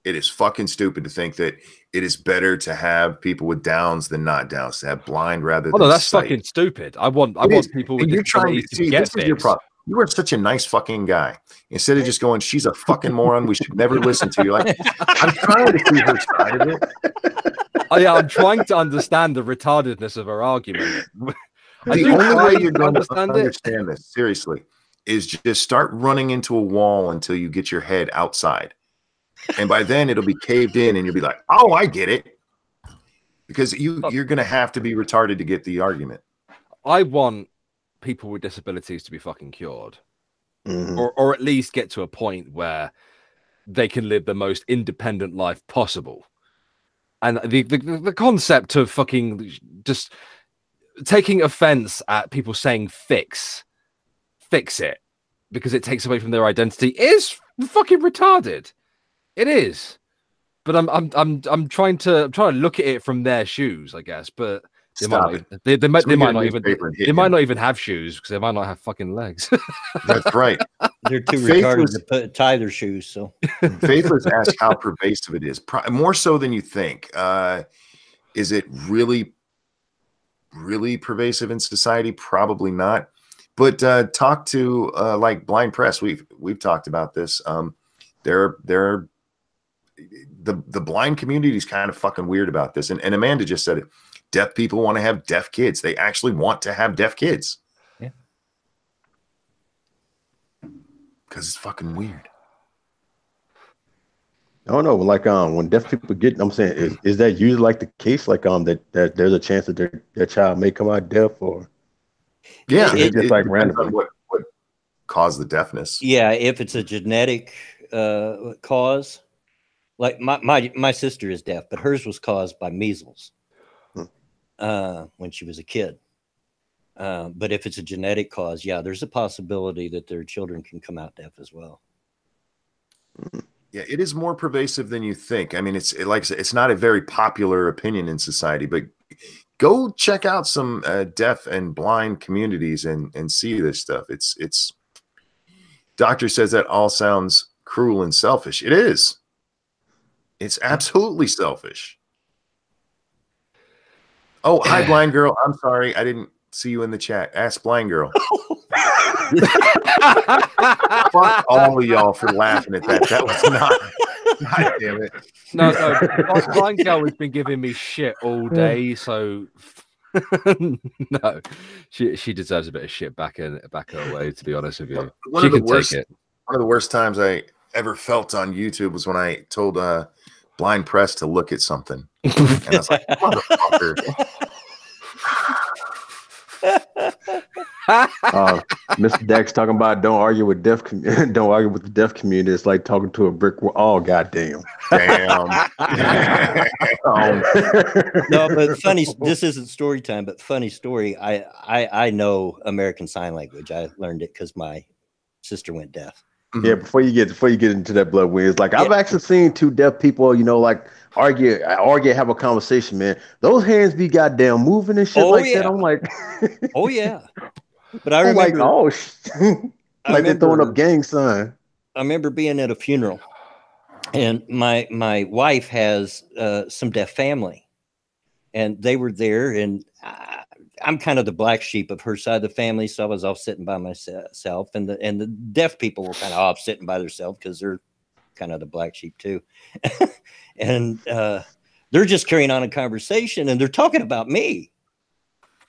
It is fucking stupid to think that it is better to have people with Downs than not Downs, to have blind rather than that's sight. fucking stupid. I want people with disabilities to get this is your problem. You are such a nice fucking guy. Instead of just going, she's a fucking moron, we should never listen to you. Like, I'm trying to see her side of it. Oh yeah, I'm trying to understand the retardedness of her argument. The only way you're going to understand this, seriously, is just start running into a wall until you get your head outside. And by then it'll be caved in and you'll be like, oh, I get it. Because you're going to have to be retarded to get the argument. I want people with disabilities to be fucking cured. Or at least get to a point where they can live the most independent life possible. And the concept of fucking just taking offense at people saying fix it because it takes away from their identity is fucking retarded. It is, but I'm trying to look at it from their shoes, I guess. But they might not even have shoes because they might not have fucking legs. That's right. They're too retarded to tie their shoes. So Faithless asked how pervasive it is. More so than you think. Is it really, really pervasive in society? Probably not. But talk to like Blind Press. We've talked about this. They're the blind community is kind of fucking weird about this. And Amanda just said it. Deaf people want to have deaf kids. They actually want to have deaf kids. Yeah. Because it's fucking weird. I don't know. Like when deaf people get, I'm saying, is that usually like the case? Like that there's a chance that their child may come out deaf, or it just like randomly. What caused the deafness? Yeah, if it's a genetic cause, Like my sister is deaf, but hers was caused by measles when she was a kid. But if it's a genetic cause, yeah, there's a possibility that their children can come out deaf as well. Yeah, it is more pervasive than you think. I mean, like I said, it's not a very popular opinion in society, but go check out some deaf and blind communities and see this stuff. It's doctor says that all sounds cruel and selfish. It is. It's absolutely selfish. Oh, hi, blind girl. I'm sorry. I didn't see you in the chat. Ask blind girl. Fuck all of y'all for laughing at that. That was not. God damn it. No, blind girl has been giving me shit all day, so no, she deserves a bit of shit back her way. To be honest with you, One of the worst times I ever felt on YouTube was when I told Blind Press to look at something, and I was like, motherfucker. Mr. Dex talking about don't argue with the deaf community. It's like talking to a brick wall. Oh, goddamn. Damn. No, but funny. This isn't story time, but funny story. I know American Sign Language. I learned it because my sister went deaf. Yeah, before you get into that blood wing, it's like I've actually seen two deaf people, like argue, have a conversation, man. Those hands be goddamn moving and shit that. I'm like, oh yeah. But I remember, like they're throwing up gang sign. I remember being at a funeral, and my wife has some deaf family, and they were there, and I'm kind of the black sheep of her side of the family, so I was off sitting by myself, and the deaf people were kind of off sitting by themselves because they're kind of the black sheep too, and they're just carrying on a conversation, and they're talking about me,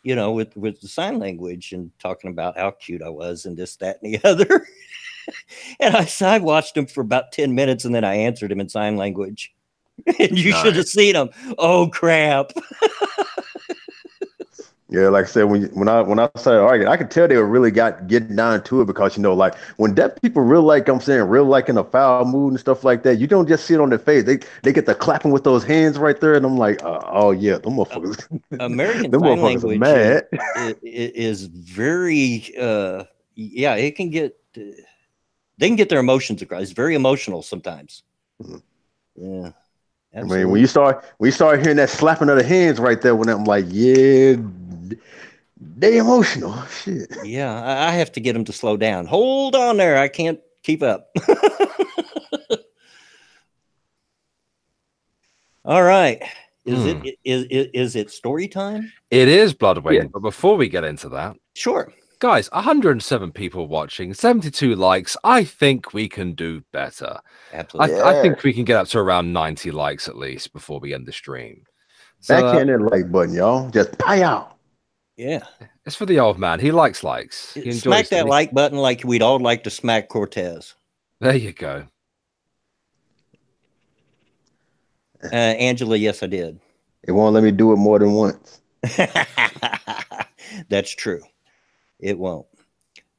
with the sign language, and talking about how cute I was and this, that, and the other. And I watched them for about 10 minutes, and then I answered them in sign language. And you should have seen them. Oh crap. Yeah, like I said, when I started arguing, I could tell they were really getting down to it because like when deaf people real like in a foul mood and stuff like that, you don't just see it on their face. They get the clapping with those hands right there, and I'm like, oh yeah, them motherfuckers. American them Sign motherfuckers Language are mad. is very it can get they can get their emotions across. It's very emotional sometimes. Mm-hmm. Yeah. Absolutely. I mean, when you start hearing that slapping of the hands right there, when I'm like, yeah, they emotional. Shit. Yeah, I have to get them to slow down. Hold on there. I can't keep up. All right. Is it story time? It is, Bloodwing. Yeah. But before we get into that, sure. Guys, 107 people watching, 72 likes. I think we can do better. Absolutely. I think we can get up to around 90 likes at least before we end the stream. So, backhand that like button, y'all. Just pie out. Yeah. It's for the old man. He likes likes. He enjoys smack that like button like we'd all like to smack Cortez. There you go. Angela, yes, I did. It won't let me do it more than once. That's true. It won't.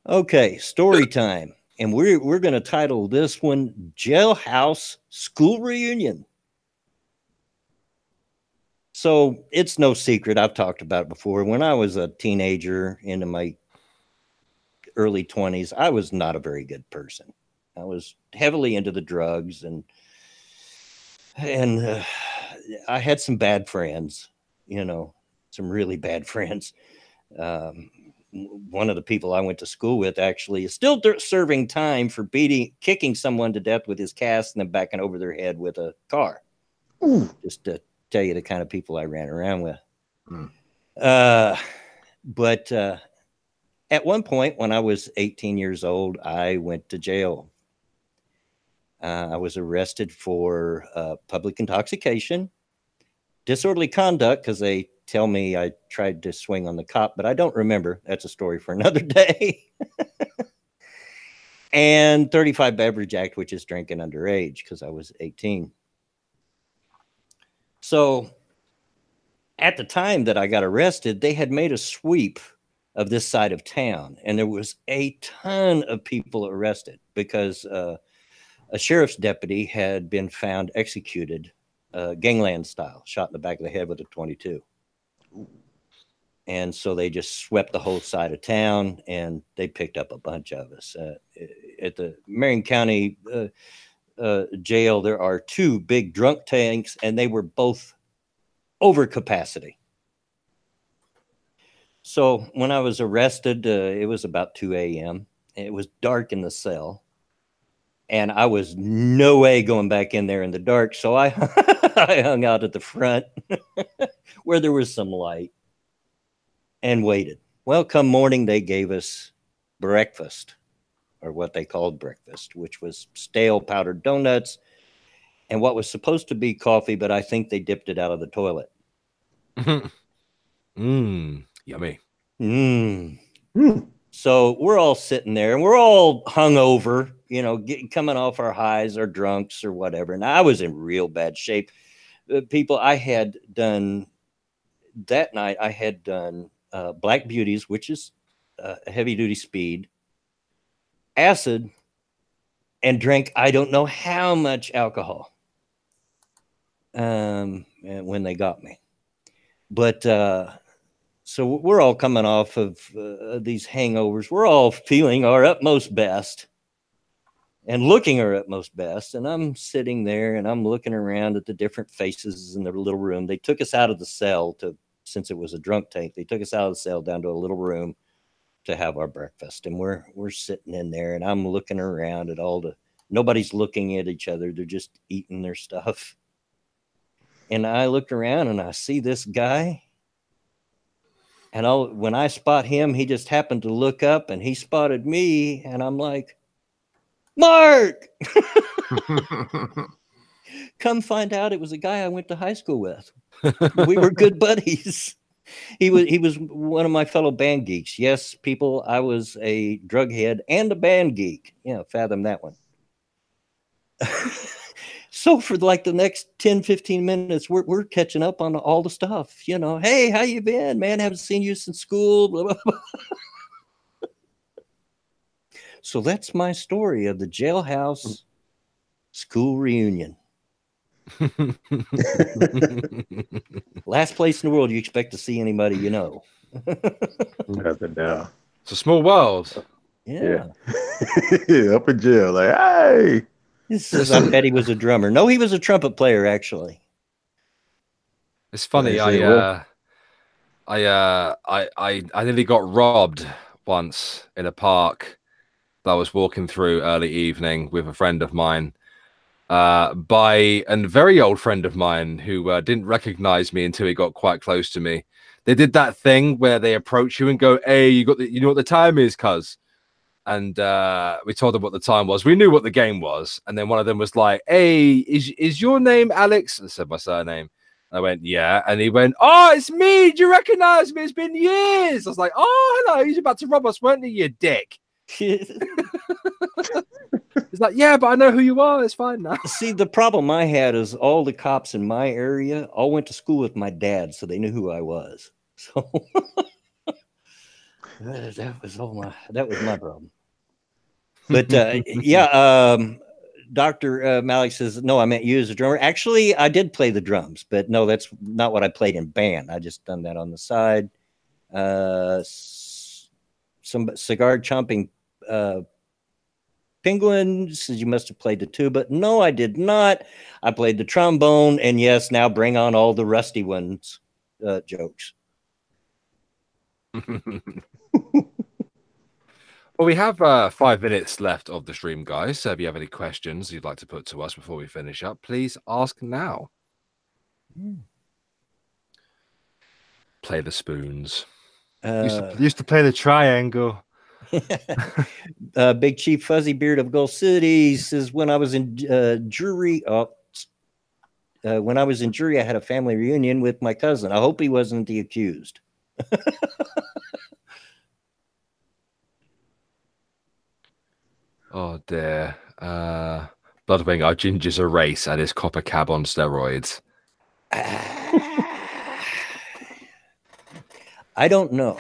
Okay, story time. And we're going to title this one Jailhouse School Reunion. So it's no secret. I've talked about it before. When I was a teenager into my early 20s, I was not a very good person. I was heavily into the drugs, and I had some bad friends, some really bad friends. One of the people I went to school with actually is still serving time for kicking someone to death with his cast and then backing over their head with a car. Ooh. Just to tell you the kind of people I ran around with. But at one point when I was 18 years old, I went to jail. I was arrested for public intoxication, disorderly conduct, because they tell me I tried to swing on the cop, but I don't remember. That's a story for another day. And 35 Beverage Act, which is drinking underage, because I was 18. So at the time that I got arrested, they had made a sweep of this side of town, and there was a ton of people arrested because a sheriff's deputy had been found executed, gangland style, shot in the back of the head with a .22. And so they just swept the whole side of town, and they picked up a bunch of us. At the Marion County jail, there are 2 big drunk tanks, and they were both over capacity. So when I was arrested, it was about 2 a.m. It was dark in the cell, and I was no way going back in there in the dark. So I, I hung out at the front where there was some light and waited. Well, come morning, they gave us breakfast, or what they called breakfast, which was stale powdered donuts and what was supposed to be coffee, but I think they dipped it out of the toilet. Yummy. So we're all sitting there, and we're all hungover, you know, coming off our highs or drunks or whatever. And I was in real bad shape. People, I had done that night, I had done Black Beauties, which is heavy duty speed, acid, and drank I don't know how much alcohol when they got me. But so we're all coming off of these hangovers. We're all feeling our utmost best and looking our utmost best. And I'm sitting there and I'm looking around at the different faces in the little room. They took us out of the cell since it was a drunk tank, they took us out of the cell down to a little room to have our breakfast. And we're sitting in there, and I'm looking around at nobody's looking at each other. They're just eating their stuff. And I look around and I see this guy. And when I spot him, he just happened to look up and he spotted me. And I'm like, Mark! Come find out it was a guy I went to high school with. We were good buddies. He was one of my fellow band geeks. Yes, people, I was a drug head and a band geek. Yeah, fathom that one. So for like the next 10, 15 minutes, we're catching up on all the stuff. You know, hey, how you been, man? Haven't seen you since school. Blah, blah, blah. So that's my story of the jailhouse school reunion. Last place in the world you expect to see anybody you know. Nothing down. It's a small world. Yeah. Yeah, up in jail. Like, hey. I bet he was a drummer. No, he was a trumpet player, actually. It's funny. I nearly got robbed once in a park that I was walking through early evening with a friend of mine, by a very old friend of mine who didn't recognize me until he got quite close to me. They did that thing where they approach you and go, "Hey, you know what the time is, cuz?" And we told them what the time was. We knew what the game was. And then one of them was like, "Hey, is your name Alex?" I said my surname. I went, "Yeah." And he went, "Oh, it's me. Do you recognize me? It's been years." I was like, "Oh, hello. He's about to rob us, weren't he, you dick?" He's like, "Yeah, but I know who you are. It's fine now." See, the problem I had is all the cops in my area all went to school with my dad, so they knew who I was. So that was my problem. But yeah, Dr. Malik says, no, I meant you as a drummer. Actually, I did play the drums, but no, that's not what I played in band. I just done that on the side. Some cigar chomping penguin says you must have played the tuba. No, I did not. I played the trombone, and yes, now bring on all the rusty ones jokes. Well, we have 5 minutes left of the stream, guys. So if you have any questions you'd like to put to us before we finish up, please ask now. Play the spoons. Used to play the triangle. Big Chief Fuzzy Beard of Gold City says, when I was in jury, I had a family reunion with my cousin. I hope he wasn't the accused. Oh dear. Bloodwing, our ginger's a race and his copper cab on steroids. I don't know.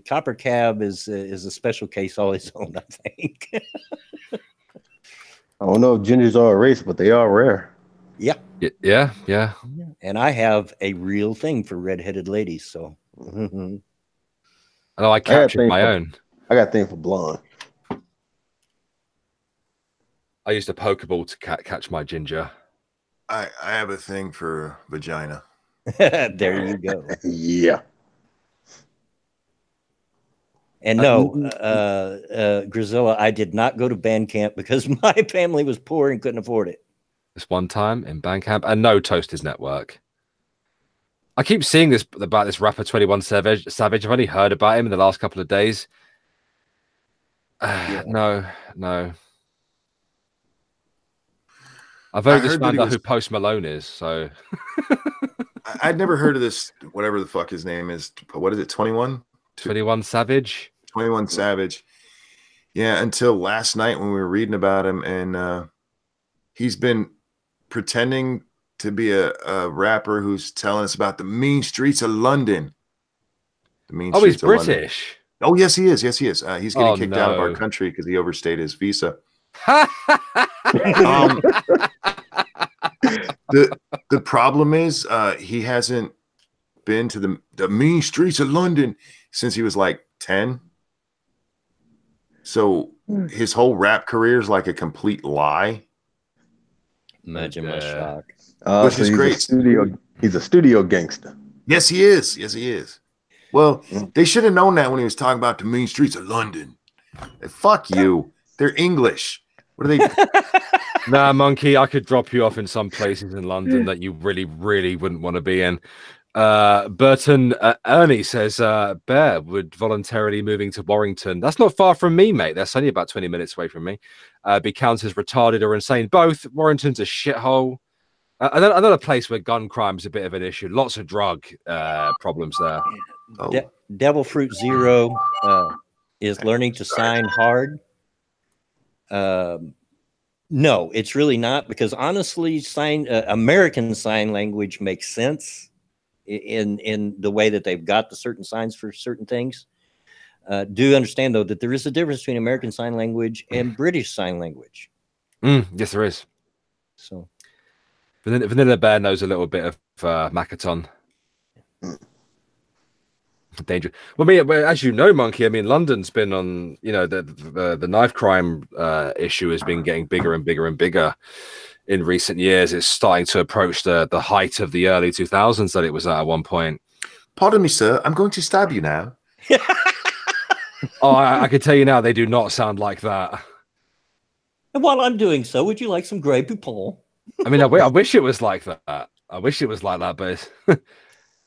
Copper cab is a special case all its own, I think. I don't know if gingers are a race, but they are rare. Yeah. Yeah. And I have a real thing for redheaded ladies. So I know I captured my own. I got a thing for blonde. I used a Pokeball to catch my ginger. I have a thing for vagina. There you go. Yeah. And no, Grisilla, I did not go to band camp because my family was poor and couldn't afford it. This one time in Bandcamp, and no Toasters Network. I keep seeing this about this rapper 21 Savage. I've only heard about him in the last couple of days. Yeah. No. I've only just found out who Post Malone is, so I'd never heard of this, whatever the fuck his name is. What is it, 21? 21 Savage? 21 Savage. Yeah, until last night when we were reading about him, and he's been pretending to be a rapper who's telling us about the mean streets of London. He's British. Oh, yes, he is. Yes, he is. He's getting kicked out of our country because he overstayed his visa. The problem is he hasn't been to the mean streets of London since he was like 10. So his whole rap career is like a complete lie. Imagine my shock. Which is great. He's a studio gangster. Yes, he is. Yes, he is. Well, they should have known that when he was talking about the mean streets of London. Fuck you. They're English. What are they? Nah, Monkey, I could drop you off in some places in London that you really, really wouldn't want to be in. Burton Ernie says Bear would voluntarily moving to Warrington. That's not far from me, mate. That's only about 20 minutes away from me. Be counted as retarded or insane. Both. Warrington's a shithole. Another place where gun crime is a bit of an issue. Lots of drug problems there. Devil Fruit Zero is learning to sign hard. No, it's really not, because honestly, American Sign Language makes sense in the way that they've got the certain signs for certain things. Do understand, though, that there is a difference between American Sign Language and British Sign Language. Yes, there is. So Vanilla Bear knows a little bit of Makaton. Danger. Well, as you know, Monkey, I mean, London's been on, the knife crime issue has been getting bigger and bigger and bigger in recent years. It's starting to approach the height of the early 2000s that it was at one point. Pardon me, sir. I'm going to stab you now. Oh, I can tell you now, they do not sound like that. And while I'm doing so, would you like some Grey Poupon? I mean, I wish it was like that. I wish it was like that, but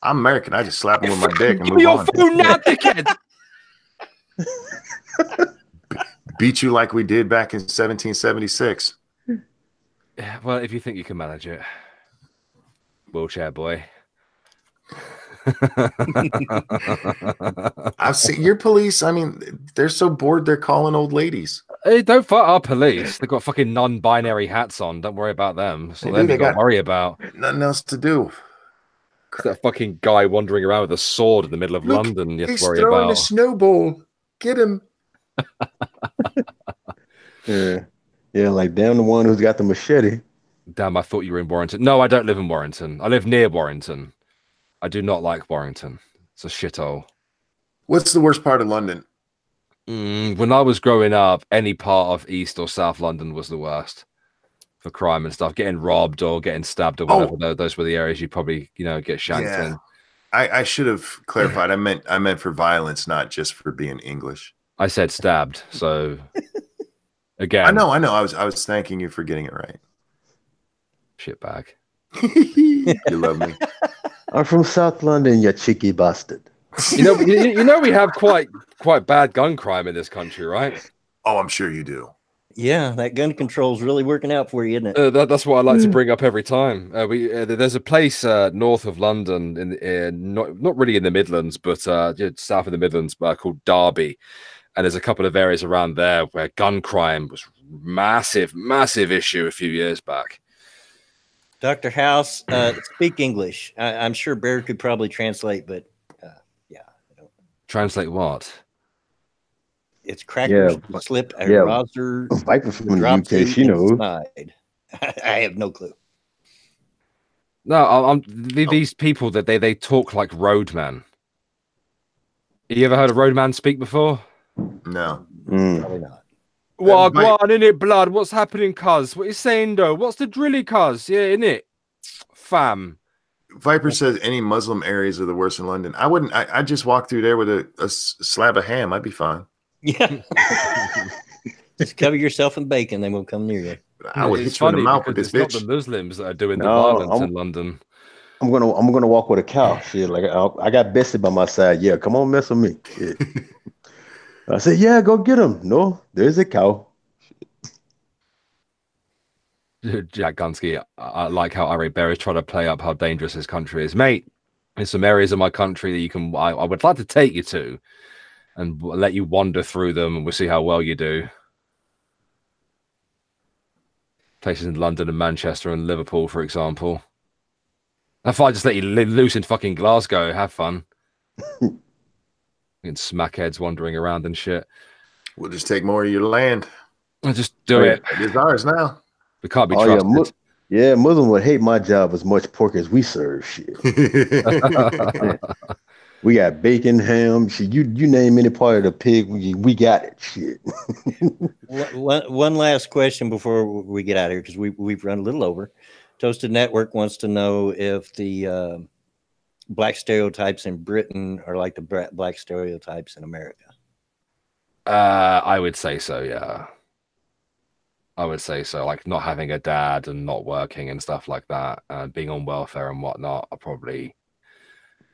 I'm American. I just slap him with my dick and give move me your on. phone now, dickhead. Beat you like we did back in 1776. Yeah, well, if you think you can manage it, wheelchair boy. I've seen your police. I mean, they're so bored they're calling old ladies. Hey, don't fight our police. They've got fucking non-binary hats on. Don't worry about them. So they got to worry about nothing else to do. That fucking guy wandering around with a sword in the middle of London. You have to worry about. He's throwing a snowball. Get him. Yeah, like damn the one who's got the machete. Damn, I thought you were in Warrington. No, I don't live in Warrington. I live near Warrington. I do not like Warrington. It's a shithole. What's the worst part of London? When I was growing up, any part of East or South London was the worst for crime and stuff. Getting robbed or getting stabbed or whatever. Those were the areas you probably, get shanked in. I should have clarified. I meant for violence, not just for being English. I said stabbed. So again, I know. I was thanking you for getting it right. Shitbag. You love me. I'm from South London, you cheeky bastard. You know, we have quite bad gun crime in this country, right? Oh, I'm sure you do. Yeah, that gun control is really working out for you, isn't it? That's what I like to bring up every time. There's a place north of London, not really in the Midlands, but south of the Midlands, called Derby, and there's a couple of areas around there where gun crime was massive issue a few years back. Dr. House, speak English. I'm sure Bear could probably translate, but yeah. Translate what? It's crackers to slip a Roser Viper from the UK, she knows. I have no clue. No, these people that they talk like roadman. You ever heard a roadman speak before? No, probably not. Wagwan, in it, blood. What's happening, cuz? What you saying, though? What's the drilly, cuz? Yeah, in it, fam. Viper says any Muslim areas are the worst in London. I wouldn't. I just walk through there with a slab of ham. I'd be fine. Yeah. Just cover yourself in bacon, they won't come near you. I would hit you in the mouth with this bitch. It's not the Muslims that are doing the violence in London. I'm gonna walk with a cow. Shit, like I got Bessie by my side. Yeah, come on, mess with me. Shit. I said, yeah, go get him. No, there's a cow. Jack Gunsky, I like how Ari Bear is trying to play up how dangerous his country is, mate. There's some areas of my country that you can. I would like to take you to, and let you wander through them, and we'll see how well you do. Places in London and Manchester and Liverpool, for example. If I just let you loose in fucking Glasgow, have fun. And smackheads wandering around and shit. We'll just take more of your land. I'll just do it. It's ours now. We can't be trusted. Yeah, Muslim would hate my job as much pork as we serve. Shit. We got bacon, ham. Shit, you name any part of the pig, we got it. Shit. One last question before we get out of here, because we've run a little over. Toasted Network wants to know if the black stereotypes in Britain are like the black stereotypes in America. I would say so, yeah. I would say so. Like not having a dad and not working and stuff like that, and being on welfare and whatnot are probably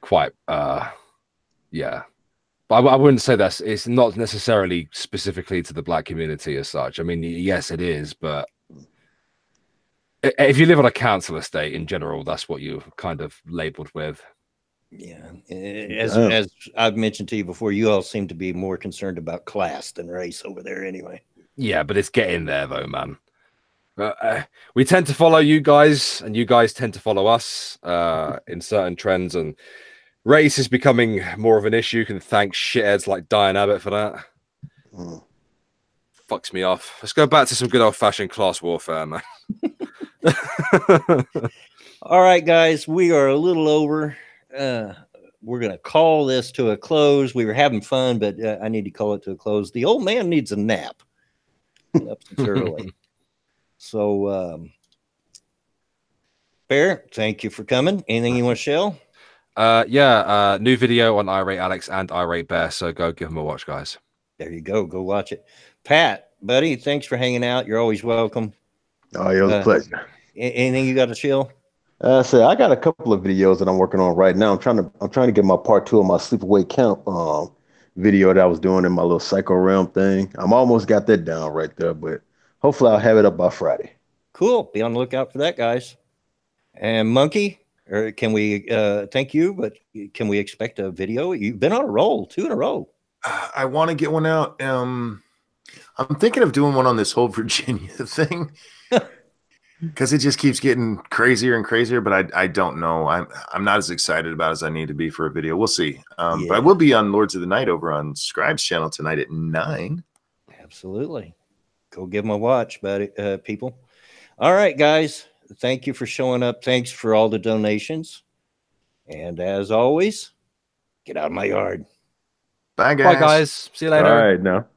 quite, yeah. But I wouldn't say it's not necessarily specifically to the black community as such. I mean, yes, it is, but if you live on a council estate in general, that's what you're kind of labeled with. Yeah. As I've mentioned to you before, you all seem to be more concerned about class than race over there anyway. Yeah, but it's getting there though, man. We tend to follow you guys, and you guys tend to follow us in certain trends, and race is becoming more of an issue. You can thank shitheads like Diane Abbott for that. Fucks me off. Let's go back to some good old-fashioned class warfare, man. All right, guys, we are a little over. We're going to call this to a close. We were having fun, but I need to call it to a close. The old man needs a nap. Up since early. So, Bear, thank you for coming. Anything you want to share? Yeah, new video on Irate Alex and Irate Bear, so go give them a watch, guys. There you go. Go watch it. Pat, buddy, thanks for hanging out. You're always welcome. Oh, it was a pleasure. Anything you got to chill? So I got a couple of videos that I'm working on right now. I'm trying to get my part 2 of my sleepaway camp video that I was doing in my little psycho realm thing. I'm almost got that down right there, but hopefully I'll have it up by Friday. Cool. Be on the lookout for that, guys. And Monkey, or can we thank you, but can we expect a video? You've been on a roll, 2 in a row. I want to get one out. I'm thinking of doing one on this whole Virginia thing. Because it just keeps getting crazier and crazier, but I don't know. I'm not as excited about it as I need to be for a video. We'll see. But I will be on Lords of the Night over on Scribe's channel tonight at 9. Absolutely. Go give them a watch, buddy, people. All right, guys. Thank you for showing up. Thanks for all the donations. And as always, get out of my yard. Bye, guys. Bye, guys. See you later. All right, now.